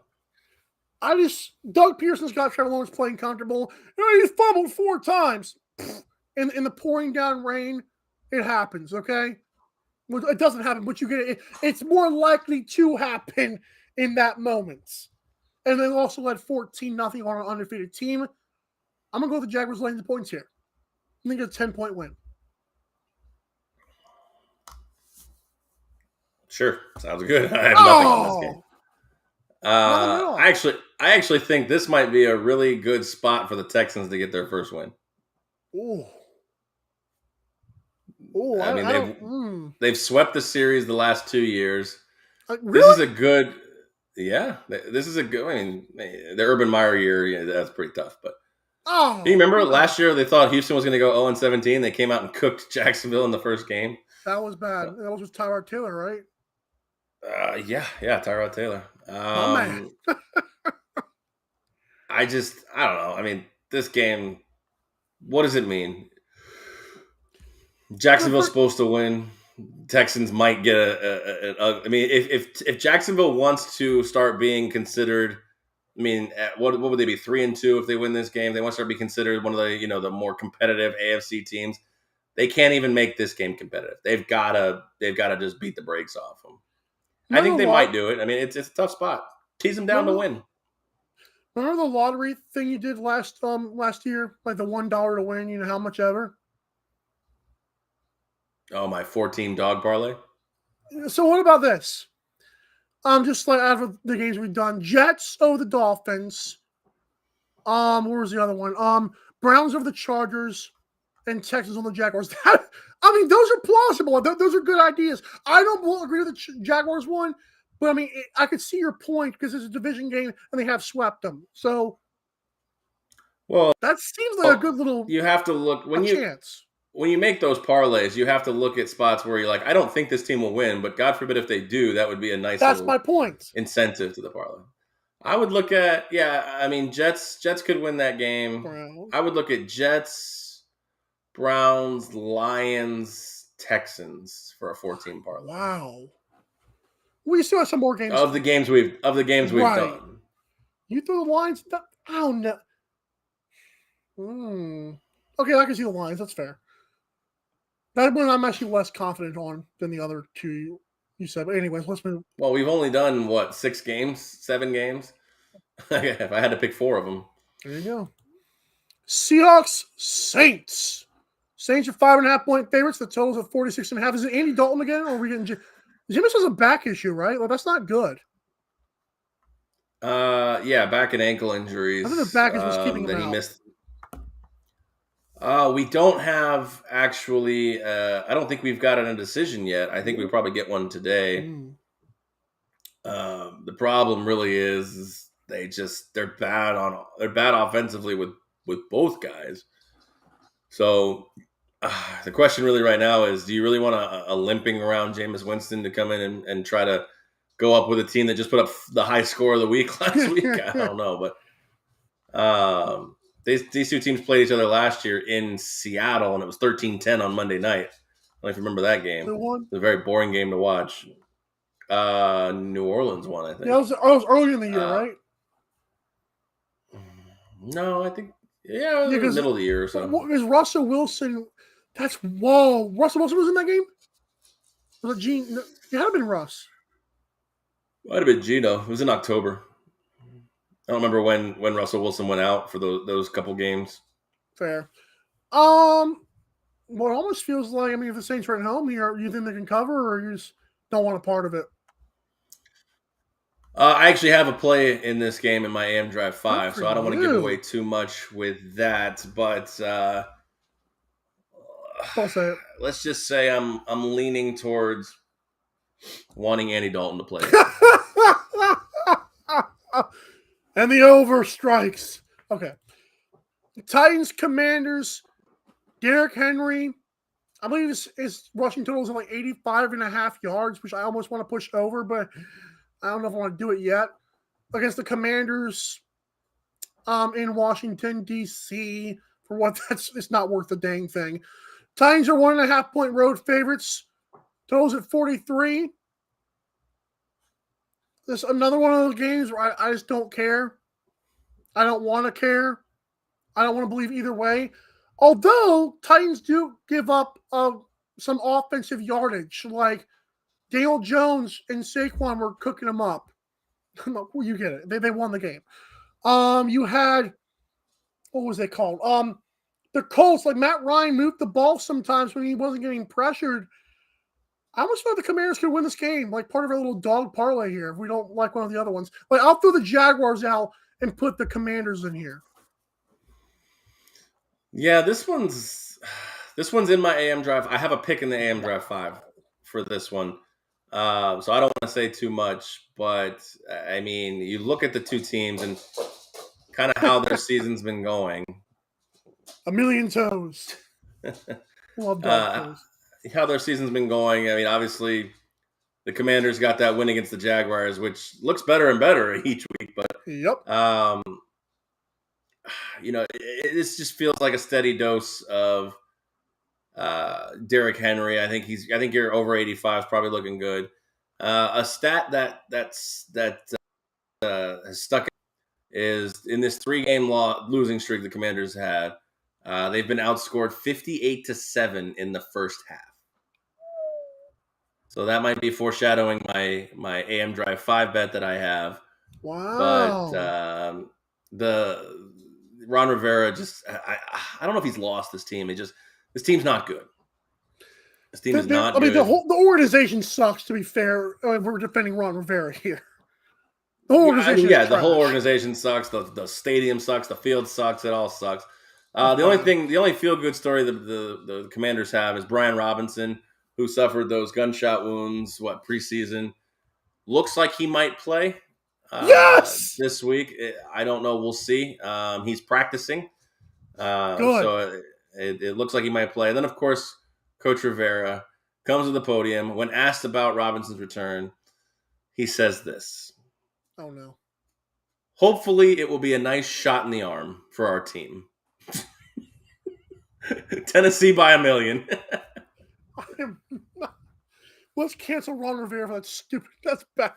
Doug Pearson's got Trevor Lawrence playing comfortable. He's fumbled 4 times. In the pouring down rain, it happens, okay? It doesn't happen, but you get it. It's more likely to happen in that moment. And they also led 14-0 on an undefeated team. I'm going to go with the Jaguars laying the points here. I think it's a 10-point win. Sure. Sounds good. I have nothing on this game. I actually think this might be a really good spot for the Texans to get their first win. Ooh. I mean, they've swept the series the last 2 years. Really? This is a good. I mean, the Urban Meyer year, that's pretty tough. But do you remember last year they thought Houston was going to go 0-17? They came out and cooked Jacksonville in the first game. That was bad. That was with Tyrod Taylor, right? Yeah, Tyrod Taylor. Oh man. I don't know. I mean, this game, what does it mean? Jacksonville's supposed to win. Texans might get I mean, if Jacksonville wants to start being considered, I mean, what would they be, 3-2 if they win this game? They want to start being considered one of the the more competitive AFC teams. They can't even make this game competitive. They've got to just beat the brakes off them. I think they might do it. I mean, it's a tough spot. Tease them down to win. Remember the lottery thing you did last year, like the $1 to win? You know how much ever? Oh, my 4-team dog parlay. So what about this? Just like out of the games we've done, Jets over the Dolphins. What was the other one? Browns over the Chargers, and Texans on the Jaguars. I mean, those are plausible. Those are good ideas. I don't agree with the Jaguars one, But I mean, I could see your point because it's a division game and they have swept them. So Well, that seems like a good little you have to look chance. When you make those parlays, you have to look at spots where you're like, I don't think this team will win, but God forbid if they do, that would be a nice That's my point. incentive to the parlay. I would look at Jets could win that game. Browns. I would look at Jets, Browns, Lions, Texans for a 14 parlay. Wow. We still have some more games of the games we've done. You threw the Lions. I don't know. Okay, I can see the Lions. That's fair. That one I'm actually less confident on than the other two you said. But anyways, let's move. Well, we've only done 7 games. If I had to pick 4 of them. There you go. Seahawks, Saints. Saints are 5.5-point favorites. The total's at 46.5. Is it Andy Dalton again, or are we getting Jameis has a back issue, right? Well, that's not good. Back and ankle injuries. I think the back is what's keeping him out. He missed. We don't have actually. I don't think we've gotten a decision yet. I think we probably get one today. The problem really is they're bad offensively with both guys. So the question really right now is, do you really want a limping around Jameis Winston to come in and try to go up with a team that just put up the high score of the week last week? I don't know, but these two teams played each other last year in Seattle, and it was 13-10 on Monday night. I don't know if you remember that game. It was a very boring game to watch. New Orleans won, I think. Yeah, it was early in the year, right? No, I think it was in the middle of the year or so. Because Russell Wilson, Russell Wilson was in that game? Was it Gene? No, it had been Russ. Might have been Gino. It was in October. I don't remember when Russell Wilson went out for those couple games. Fair. Well, it almost feels like, if the Saints are at home, you think they can cover, or you just don't want a part of it? I actually have a play in this game in my AM Drive 5, so I don't want to give away too much with that. But I'll say it. Let's just say I'm leaning towards wanting Andy Dalton to play. And the over strikes. Okay. Titans, Commanders, Derrick Henry. I believe his rushing total is like 85.5 yards, which I almost want to push over, but I don't know if I want to do it yet. Against the Commanders in Washington, D.C. For what it's not worth the dang thing. Titans are 1.5-point road favorites. Totals at 43. This is another one of those games where I just don't care. I don't want to care. I don't want to believe either way. Although Titans do give up some offensive yardage, like Daniel Jones and Saquon were cooking them up. Well, you get it. They won the game. You had, what was it called? The Colts, like Matt Ryan moved the ball sometimes when he wasn't getting pressured. I almost thought the Commanders could win this game, like part of our little dog parlay here, if we don't like one of the other ones. Like, I'll throw the Jaguars out and put the Commanders in here. Yeah, this one's in my AM Drive. I have a pick in the AM Drive 5 for this one. So I don't want to say too much, but you look at the two teams and kind of how their season's been going. A million toes. Love dog toes. How their season's been going. Obviously, the Commanders got that win against the Jaguars, which looks better and better each week. But yep. This just feels like a steady dose of Derrick Henry. I think you're over 85 is probably looking good. A stat that has stuck is in this 3-game losing streak the Commanders had. They've been outscored 58-7 in the first half. So that might be foreshadowing my AM Drive 5 bet that I have. Wow. But the Ron Rivera I don't know if he's lost this team. This team's not good. This team is not good. The organization sucks, to be fair. We're defending Ron Rivera here. The whole organization the whole organization sucks. The stadium sucks. The field sucks. It all sucks. The only feel-good story that the Commanders have is Brian Robinson, who suffered those gunshot wounds, preseason. looks like he might play Yes! this week. I don't know. We'll see. He's practicing. Good. So it looks like he might play. And then, of course, Coach Rivera comes to the podium. When asked about Robinson's return, he says this. Oh, no. Hopefully, it will be a nice shot in the arm for our team. Tennessee by 1 million. Let's cancel Ron Rivera for that stupid. That's bad.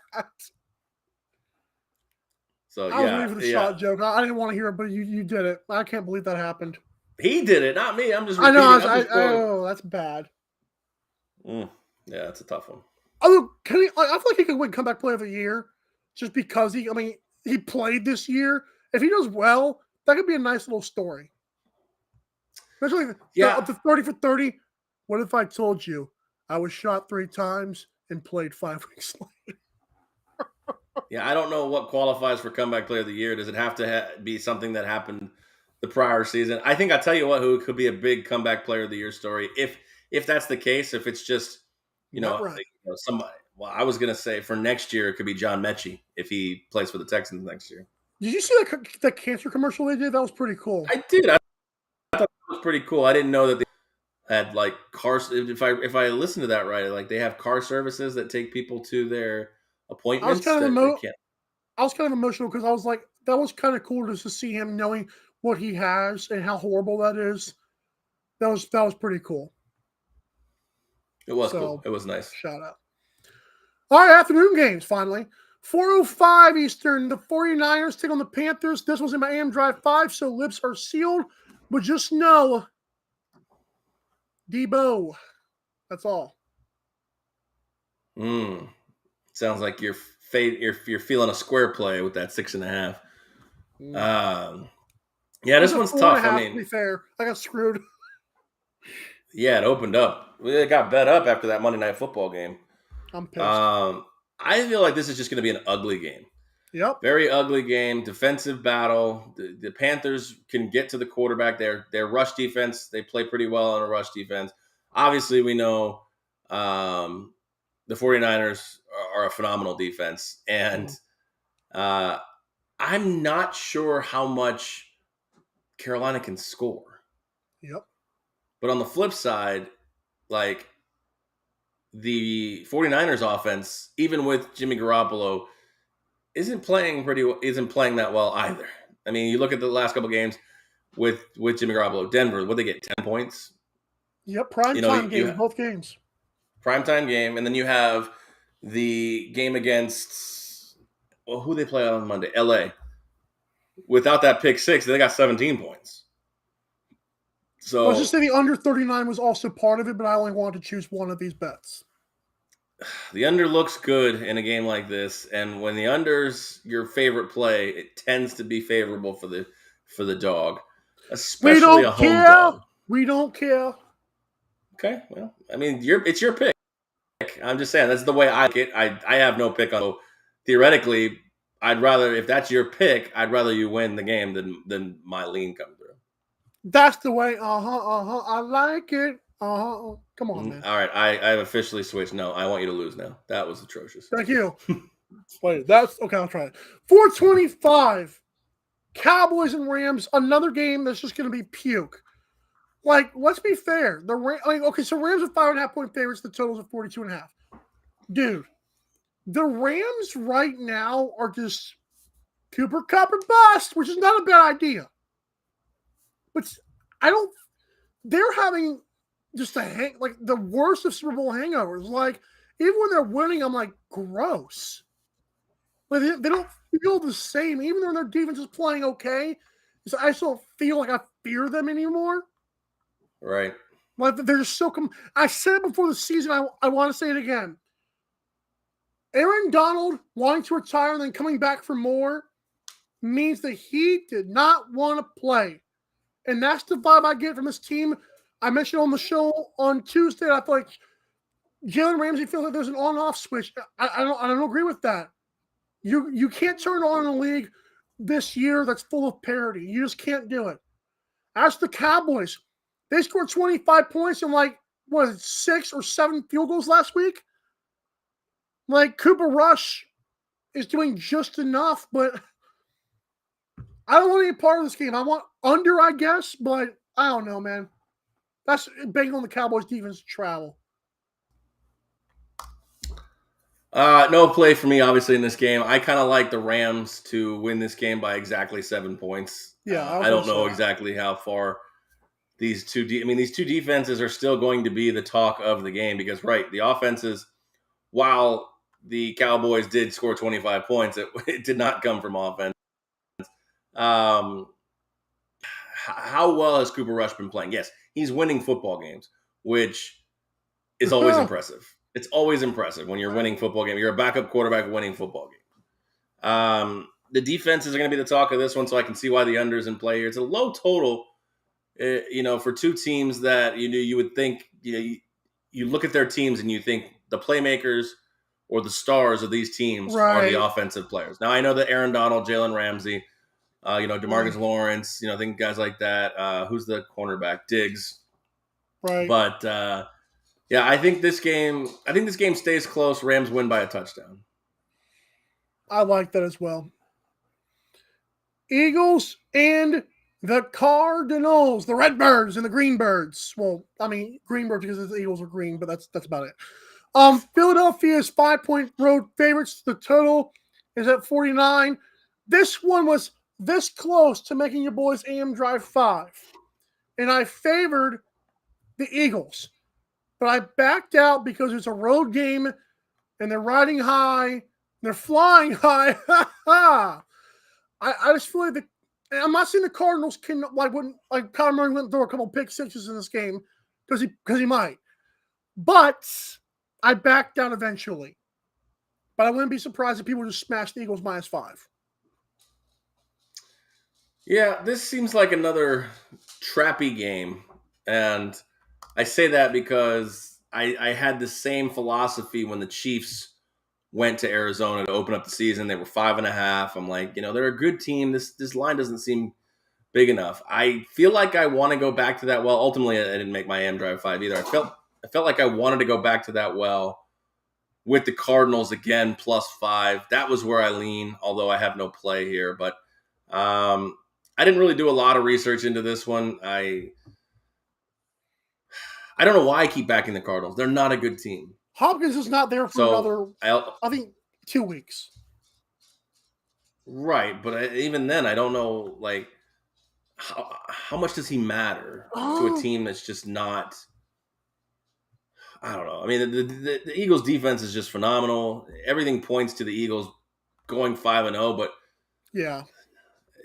So I was waiting for the shot joke. I didn't want to hear it, but you did it. I can't believe that happened. He did it, not me. I'm just I repeating. know. Oh, that's bad. Yeah, that's a tough one. Although, I feel like he could win comeback player of the year just because he played this year. If he does well, that could be a nice little story. Especially up to 30 for 30. What if I told you I was shot 3 times and played 5 weeks later? Yeah, I don't know what qualifies for comeback player of the year. Does it have to be something that happened the prior season? I think I'll tell you what, who could be a big comeback player of the year story. If that's the case, if it's just, somebody. Well, I was going to say for next year, it could be John Mechie if he plays for the Texans next year. Did you see that cancer commercial they did? That was pretty cool. I did. I thought it was pretty cool. I didn't know that they had like cars. If I listened to that right, like they have car services that take people to their appointments. I was kind of emotional because I was like, that was kind of cool just to see him knowing what he has and how horrible that is. That was pretty cool. It was cool. It was nice. Shout out. All right, afternoon games finally. 4:05 Eastern. The 49ers take on the Panthers. This was in my AM Drive 5, so lips are sealed. But just know, Debo. That's all. Sounds like you're feeling a square play with that 6.5. Yeah, this one's tough. To be fair, I got screwed. Yeah, it opened up. It got bet up after that Monday Night Football game. I'm pissed. I feel like this is just going to be an ugly game. Yep. Very ugly game. Defensive battle. The Panthers can get to the quarterback. Their rush defense, they play pretty well on a rush defense. Obviously, we know the 49ers are a phenomenal defense. And I'm not sure how much Carolina can score. Yep. But on the flip side, like the 49ers offense, even with Jimmy Garoppolo, isn't playing that well either. I mean, you look at the last couple games with Jimmy Garoppolo. Denver, what they get, 10 points? Yep, primetime game, both games. Primetime game, and then you have the game against who they play on Monday? LA. Without that pick six, they got 17 points. So I was just saying the under 39 was also part of it, but I only wanted to choose one of these bets. The under looks good in a game like this, and when the under's your favorite play, it tends to be favorable for the dog, especially a home dog. We don't care. Okay, well, I mean, it's your pick. I'm just saying that's the way I like it. I have no pick on. So theoretically, I'd rather, if that's your pick, I'd rather you win the game than my lean come through. That's the way. I like it. Come on, man. All right, I've officially switched. No, I want you to lose now. That was atrocious. Thank you. Wait, that's okay. I'll try it. 425. Cowboys and Rams. Another game that's just going to be puke. Like, let's be fair. So Rams are 5.5 point favorites. The total's at 42.5. Dude, the Rams right now are just Cooper Kupp or bust, which is not a bad idea. But they're having just the worst of Super Bowl hangovers. Like, even when they're winning, I'm like, gross. Like, they don't feel the same. Even though their defense is playing okay, so I still don't feel like I fear them anymore. Right. Like, they're just so I said it before the season. I want to say it again. Aaron Donald wanting to retire and then coming back for more means that he did not want to play. And that's the vibe I get from this team. I mentioned on the show on Tuesday, I feel like Jalen Ramsey feels like there's an on-off switch. I don't agree with that. You can't turn on a league this year that's full of parity. You just can't do it. As the Cowboys, they scored 25 points and 6 or 7 field goals last week. Like Cooper Rush is doing just enough, but I don't want any part of this game. I want under, I guess, but I don't know, man. That's banking on the Cowboys defense to travel. No play for me, obviously, in this game. I kind of like the Rams to win this game by exactly 7 points. Yeah, I don't know exactly how far these two. These two defenses are still going to be the talk of the game because, right, the offenses, while the Cowboys did score 25 points, it did not come from offense. How well has Cooper Rush been playing? Yes, he's winning football games, which is always impressive. It's always impressive when you're winning football game. You're a backup quarterback winning football game. The defenses are going to be the talk of this one, so I can see why the under is in play here. It's a low total, for two teams that you would think you look at their teams and you think the playmakers or the stars of these teams are the offensive players. Now I know that Aaron Donald, Jalen Ramsey, DeMarcus Lawrence, think guys like that. Who's the cornerback? Diggs. Right. But yeah, I think this game stays close. Rams win by a touchdown. I like that as well. Eagles and the Cardinals, the Redbirds and the Greenbirds. Well, Greenbirds because the Eagles are green, but that's about it. Philadelphia's 5-point road favorites. The total is at 49. This one was this close to making your boys AM Drive 5. And I favored the Eagles. But I backed out because it's a road game and they're riding high. They're flying high. I just feel like I'm not saying the Cardinals can Kyler Murray went through a couple pick sixes in this game because he might. But I backed down eventually. But I wouldn't be surprised if people just smash the Eagles -5. Yeah, this seems like another trappy game. And I say that because I had the same philosophy when the Chiefs went to Arizona to open up the season. They were 5.5. I'm like, they're a good team. This line doesn't seem big enough. I feel like I want to go back to that well. Ultimately, I didn't make my AM Drive 5 either. I felt like I wanted to go back to that well with the Cardinals again, +5. That was where I lean, although I have no play here. But I didn't really do a lot of research into this one. I don't know why I keep backing the Cardinals. They're not a good team. Hopkins is not there for another, I think, 2 weeks. Right, but even then, I don't know, how much does he matter to a team that's just not – I don't know. The Eagles' defense is just phenomenal. Everything points to the Eagles going 5-0, but yeah,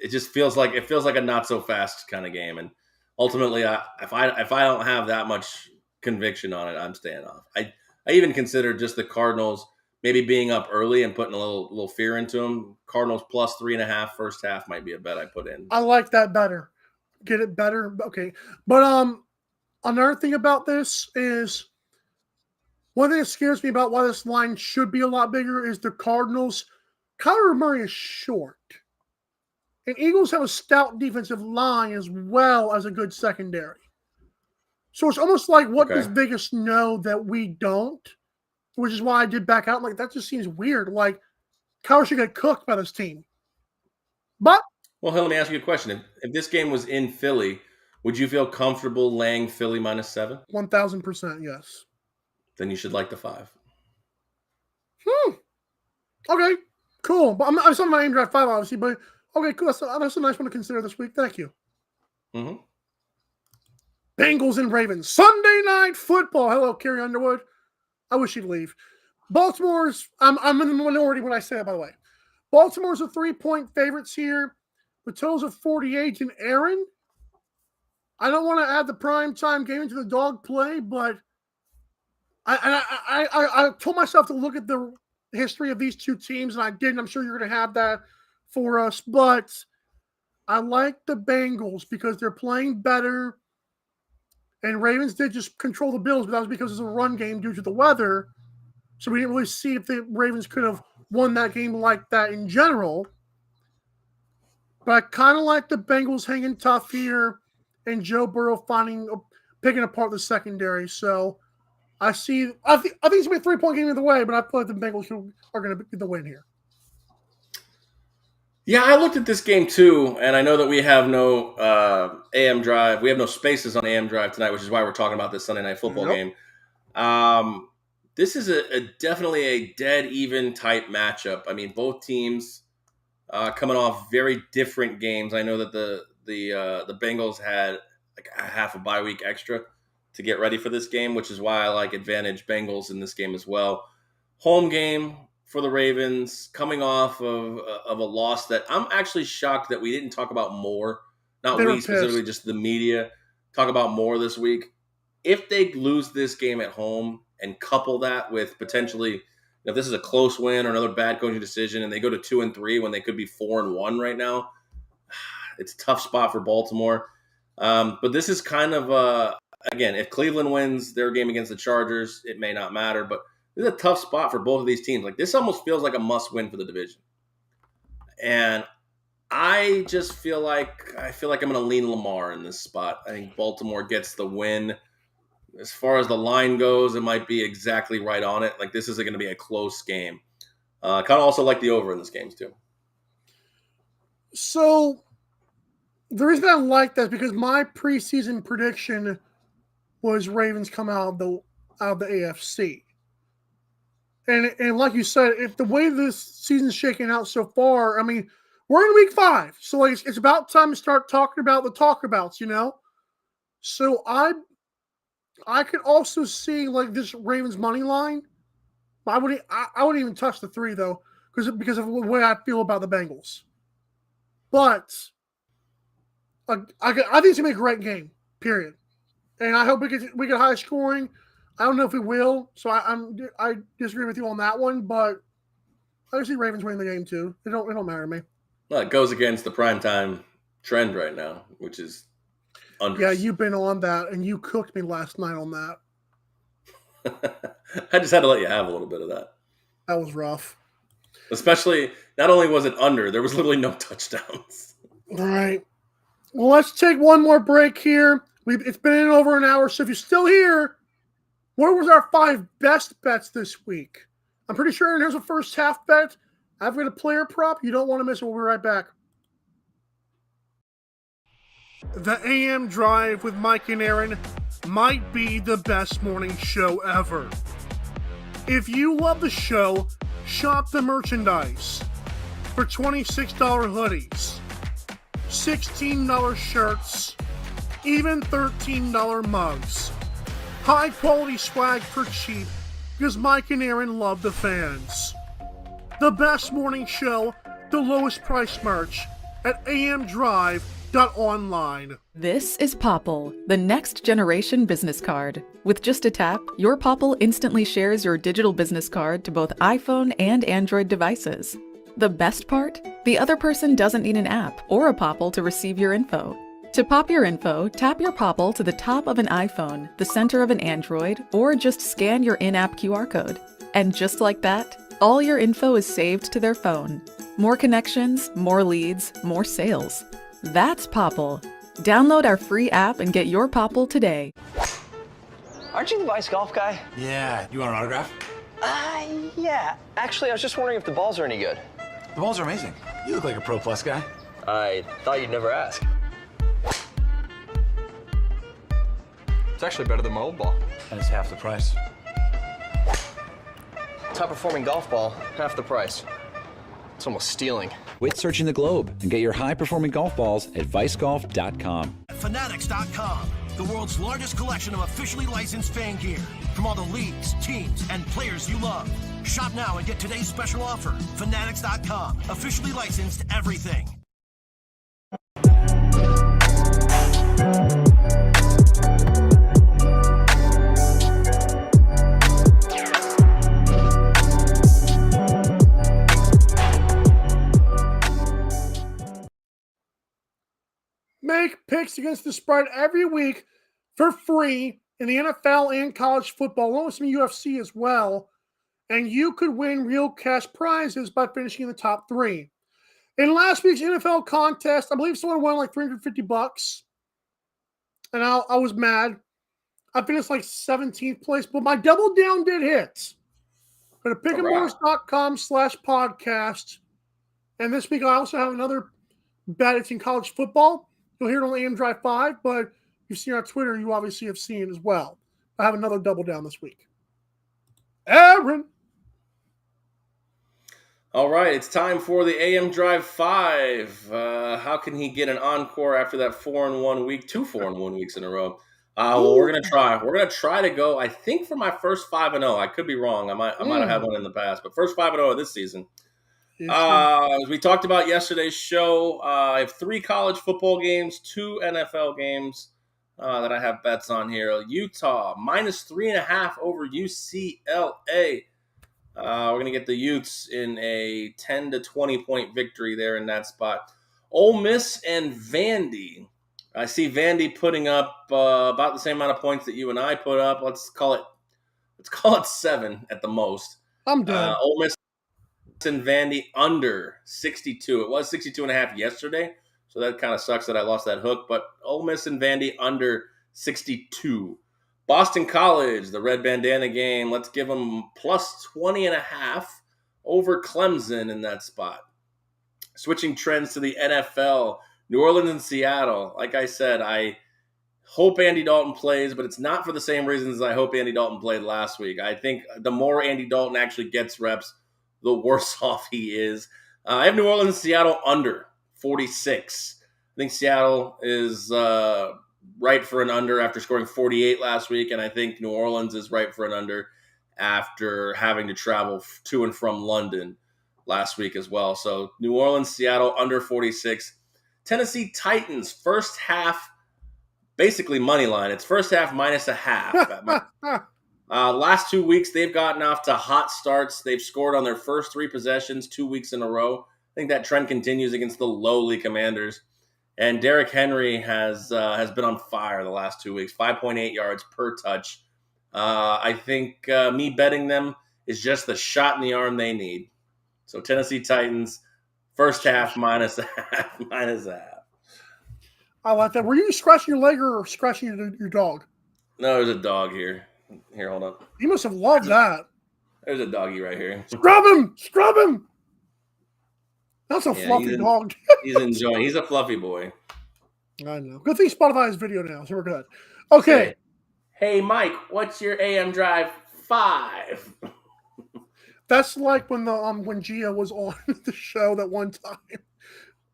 it just feels like a not-so-fast kind of game. And ultimately, if I don't have that much conviction on it, I'm staying off. I even considered just the Cardinals maybe being up early and putting a little fear into them. Cardinals +3.5 first half might be a bet I put in. I like that better. Get it better? Okay. But another thing about this is one thing that scares me about why this line should be a lot bigger is the Cardinals. Kyler Murray is short. And Eagles have a stout defensive line as well as a good secondary. So it's almost like what does Vegas know that we don't? Which is why I did back out. I'm like, that just seems weird. Like, Kyler should get cooked by this team. But well, let me ask you a question. If this game was in Philly, would you feel comfortable laying Philly -7? 1,000%, yes. Then you should like the 5. Okay, cool. But I'm on my AM Drive 5, obviously. But okay, cool. That's a nice one to consider this week. Thank you. Mm-hmm. Bengals and Ravens. Sunday Night Football. Hello, Carrie Underwood. I wish you'd leave. Baltimore's, I'm in the minority when I say that, by the way. Baltimore's a 3-point favorites here. The total's of 48. And Aaron, I don't want to add the primetime game into the dog play, but I told myself to look at the history of these two teams, and I didn't. I'm sure you're going to have that for us, but I like the Bengals because they're playing better. And Ravens did just control the Bills, but that was because it's a run game due to the weather. So we didn't really see if the Ravens could have won that game like that in general. But I kind of like the Bengals hanging tough here and Joe Burrow picking apart the secondary. So I think it's going to be a 3-point game either way, but I feel like the Bengals are going to be the win here. Yeah, I looked at this game too, and I know that we have no AM Drive. We have no spaces on AM Drive tonight, which is why we're talking about this Sunday Night Football game. This is definitely a dead even type matchup. I mean, both teams coming off very different games. I know that the Bengals had like a half a bye week extra to get ready for this game, which is why I like advantage Bengals in this game as well. Home game for the Ravens, coming off of a loss that I'm actually shocked that we didn't talk about more. Not we specifically, just the media talk about more this week. If they lose this game at home and couple that with potentially, if this is a close win or another bad coaching decision, and they go to 2-3 when they could be 4-1 right now, it's a tough spot for Baltimore. But this is kind of again, if Cleveland wins their game against the Chargers, it may not matter, but this is a tough spot for both of these teams. Like, this almost feels like a must-win for the division. And I just feel like I'm going to lean Lamar in this spot. I think Baltimore gets the win. As far as the line goes, it might be exactly right on it. Like, this is going to be a close game. Kind of also like the over in this game, too. So, the reason I like that is because my preseason prediction was Ravens come out of the AFC. And like you said, if the way this season's shaking out so far, I mean, we're in week 5. So like it's about time to start talking about the talkabouts, you know? So I could also see like this Ravens money line. I wouldn't even touch the 3 though, because of the way I feel about the Bengals. But I think it's gonna be a great game, period. And I hope we get high scoring. I don't know if we will, so I disagree with you on that one, but I see Ravens winning the game too. It don't matter to me. Well, it goes against the primetime trend right now, which is unders. Yeah, you've been on that, and you cooked me last night on that. I just had to let you have a little bit of that. That was rough. Especially, not only was it under, there was literally no touchdowns. All right. Well, let's take one more break here. It's been in over an hour, so if you're still here, what was our 5 best bets this week? I'm pretty sure here's a first half bet. I've got a player prop. You don't want to miss it. We'll be right back. The AM Drive with Mike and Aaron might be the best morning show ever. If you love the show, shop the merchandise for $26 hoodies, $16 shirts, even $13 mugs. High quality swag for cheap because Mike and Aaron love the fans. The best morning show, the lowest price merch at amdrive.online. This is Popple, the next generation business card. With just a tap, your Popple instantly shares your digital business card to both iPhone and Android devices. The best part? The other person doesn't need an app or a Popple to receive your info. To pop your info, tap your Popple to the top of an iPhone, the center of an Android, or just scan your in-app QR code. And just like that, all your info is saved to their phone. More connections, more leads, more sales. That's Popple. Download our free app and get your Popple today. Aren't you the Vice Golf guy? Yeah, you want an autograph? Yeah. Actually, I was just wondering if the balls are any good. The balls are amazing. You look like a Pro Plus guy. I thought you'd never ask. It's actually better than my old ball. And it's half the price. Top performing golf ball, half the price. It's almost stealing. Quit searching the globe and get your high-performing golf balls at vicegolf.com. Fanatics.com, the world's largest collection of officially licensed fan gear from all the leagues, teams, and players you love. Shop now and get today's special offer. Fanatics.com, officially licensed everything. Make picks against the spread every week for free in the NFL and college football, along with some UFC as well. And you could win real cash prizes by finishing in the top 3. In last week's NFL contest, I believe someone won like $350. And I was mad. I finished like 17th place, but my double down did hit. Go to pickandmorris.com/podcast. And this week I also have another bet. It's in college football. You'll hear it on AM Drive 5, but you've seen it on Twitter. You obviously have seen it as well. I have another double down this week. Aaron. All right, it's time for the AM Drive 5. How can he get an encore after that 4-1 week, 2 4-1 weeks in a row? Well, we're gonna try. We're gonna try to go. I think for my first 5-0. I could be wrong. I might have had one in the past, but first 5-0 of this season. As we talked about yesterday's show, I have 3 college football games, 2 NFL games that I have bets on here. Utah -3.5 over UCLA. We're going to get the Utes in a 10 to 20 point victory there in that spot. Ole Miss and Vandy. I see Vandy putting up about the same amount of points that you and I put up. Let's call it 7 at the most. I'm done. Ole Miss and Vandy under 62. It was 62.5 yesterday, so that kind of sucks that I lost that hook. But Ole Miss and Vandy under 62. Boston College, the red bandana game. Let's give them plus 20.5 over Clemson in that spot. Switching trends to the NFL, New Orleans and Seattle. Like I said, I hope Andy Dalton plays, but it's not for the same reasons I hope Andy Dalton played last week. I think the more Andy Dalton actually gets reps, the worse off he is. I have New Orleans and Seattle under 46. I think Seattle is right for an under after scoring 48 last week, and I think New Orleans is right for an under after having to travel to and from London last week as well. So New Orleans, Seattle, under 46. Tennessee Titans, first half, basically money line. It's first half -0.5. Last 2 weeks, they've gotten off to hot starts. They've scored on their first 3 possessions 2 weeks in a row. I think that trend continues against the lowly Commanders. And Derrick Henry has been on fire the last 2 weeks, 5.8 yards per touch. I think me betting them is just the shot in the arm they need. So Tennessee Titans, first half -0.5. I like that. Were you scratching your leg or scratching your dog? No, there's a dog here. Here, hold up. You must have loved that. There's a doggy right here. Scrub him! Scrub him! That's a fluffy dog. He's enjoying. He's a fluffy boy. I know. Good thing Spotify has video now, so we're good. Okay. Hey, Mike, what's your AM Drive 5? That's like when when Gia was on the show that one time.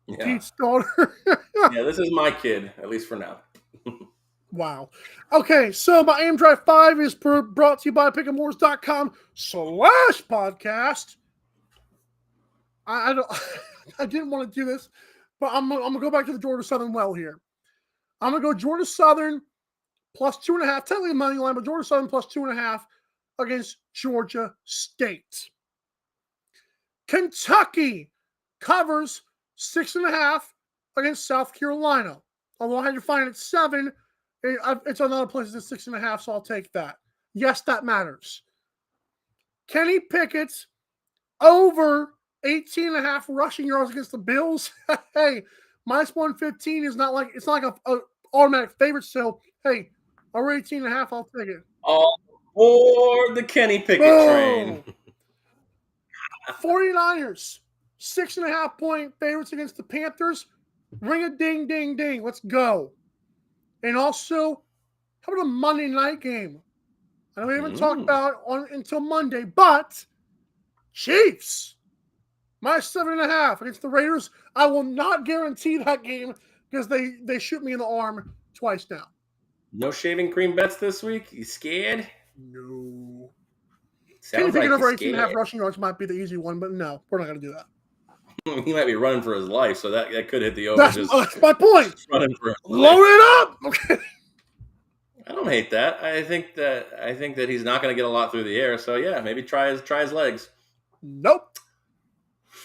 Yeah. Pete's daughter. Yeah, this is my kid, at least for now. Wow. Okay, so my AM Drive 5 is brought to you by pickandmorris.com/podcast. I didn't want to do this, but I'm gonna go back to the Georgia Southern well here. I'm gonna go Georgia Southern plus 2.5, technically a money line, but Georgia Southern plus 2.5 against Georgia State. Kentucky covers 6.5 against South Carolina. Although I had to find it 7, it's another place that's 6.5, so I'll take that. Yes, that matters. Kenny Pickett's over 18.5 rushing yards against the Bills. Hey, -115 is not like it's not like a automatic favorite. So hey, over 18.5, I'll take it. All aboard the Kenny Pickett train. 49ers, 6.5 point favorites against the Panthers. Ring a ding, ding, ding. Let's go. And also, how about a Monday night game? I know we haven't talked about it until Monday, but Chiefs -7.5 against the Raiders. I will not guarantee that game because they shoot me in the arm twice now. No shaving cream bets this week? You scared? No. Sounds Kenny Pickett like over you're 18.5 scared. rushing yards might be the easy one, but no, we're not going to do that. He might be running for his life, so that could hit the over. That's my point. Running for his Load life. it up. Okay. I don't hate that. I think that he's not going to get a lot through the air. So yeah, maybe try his legs. Nope.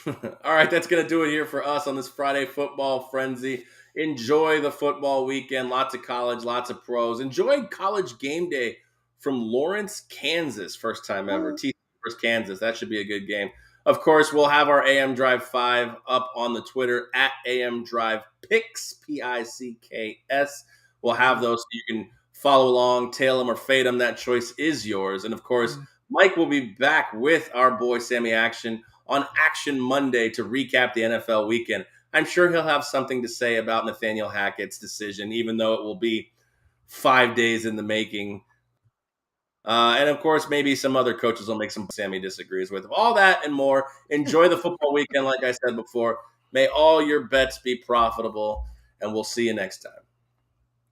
All right, that's going to do it here for us on this Friday Football Frenzy. Enjoy the football weekend. Lots of college, lots of pros. Enjoy College Game Day from Lawrence, Kansas. First time ever. TCU versus Kansas. That should be a good game. Of course, we'll have our AM Drive 5 up on the Twitter at AM Drive Picks, Picks. We'll have those so you can follow along, tail him or fade him. That choice is yours. And of course, Mike will be back with our boy Sammy Action on Action Monday to recap the NFL weekend. I'm sure he'll have something to say about Nathaniel Hackett's decision, even though it will be 5 days in the making. And of course, maybe some other coaches will make some Sammy disagrees with. All that and more. Enjoy the football weekend, like I said before. May all your bets be profitable, and we'll see you next time.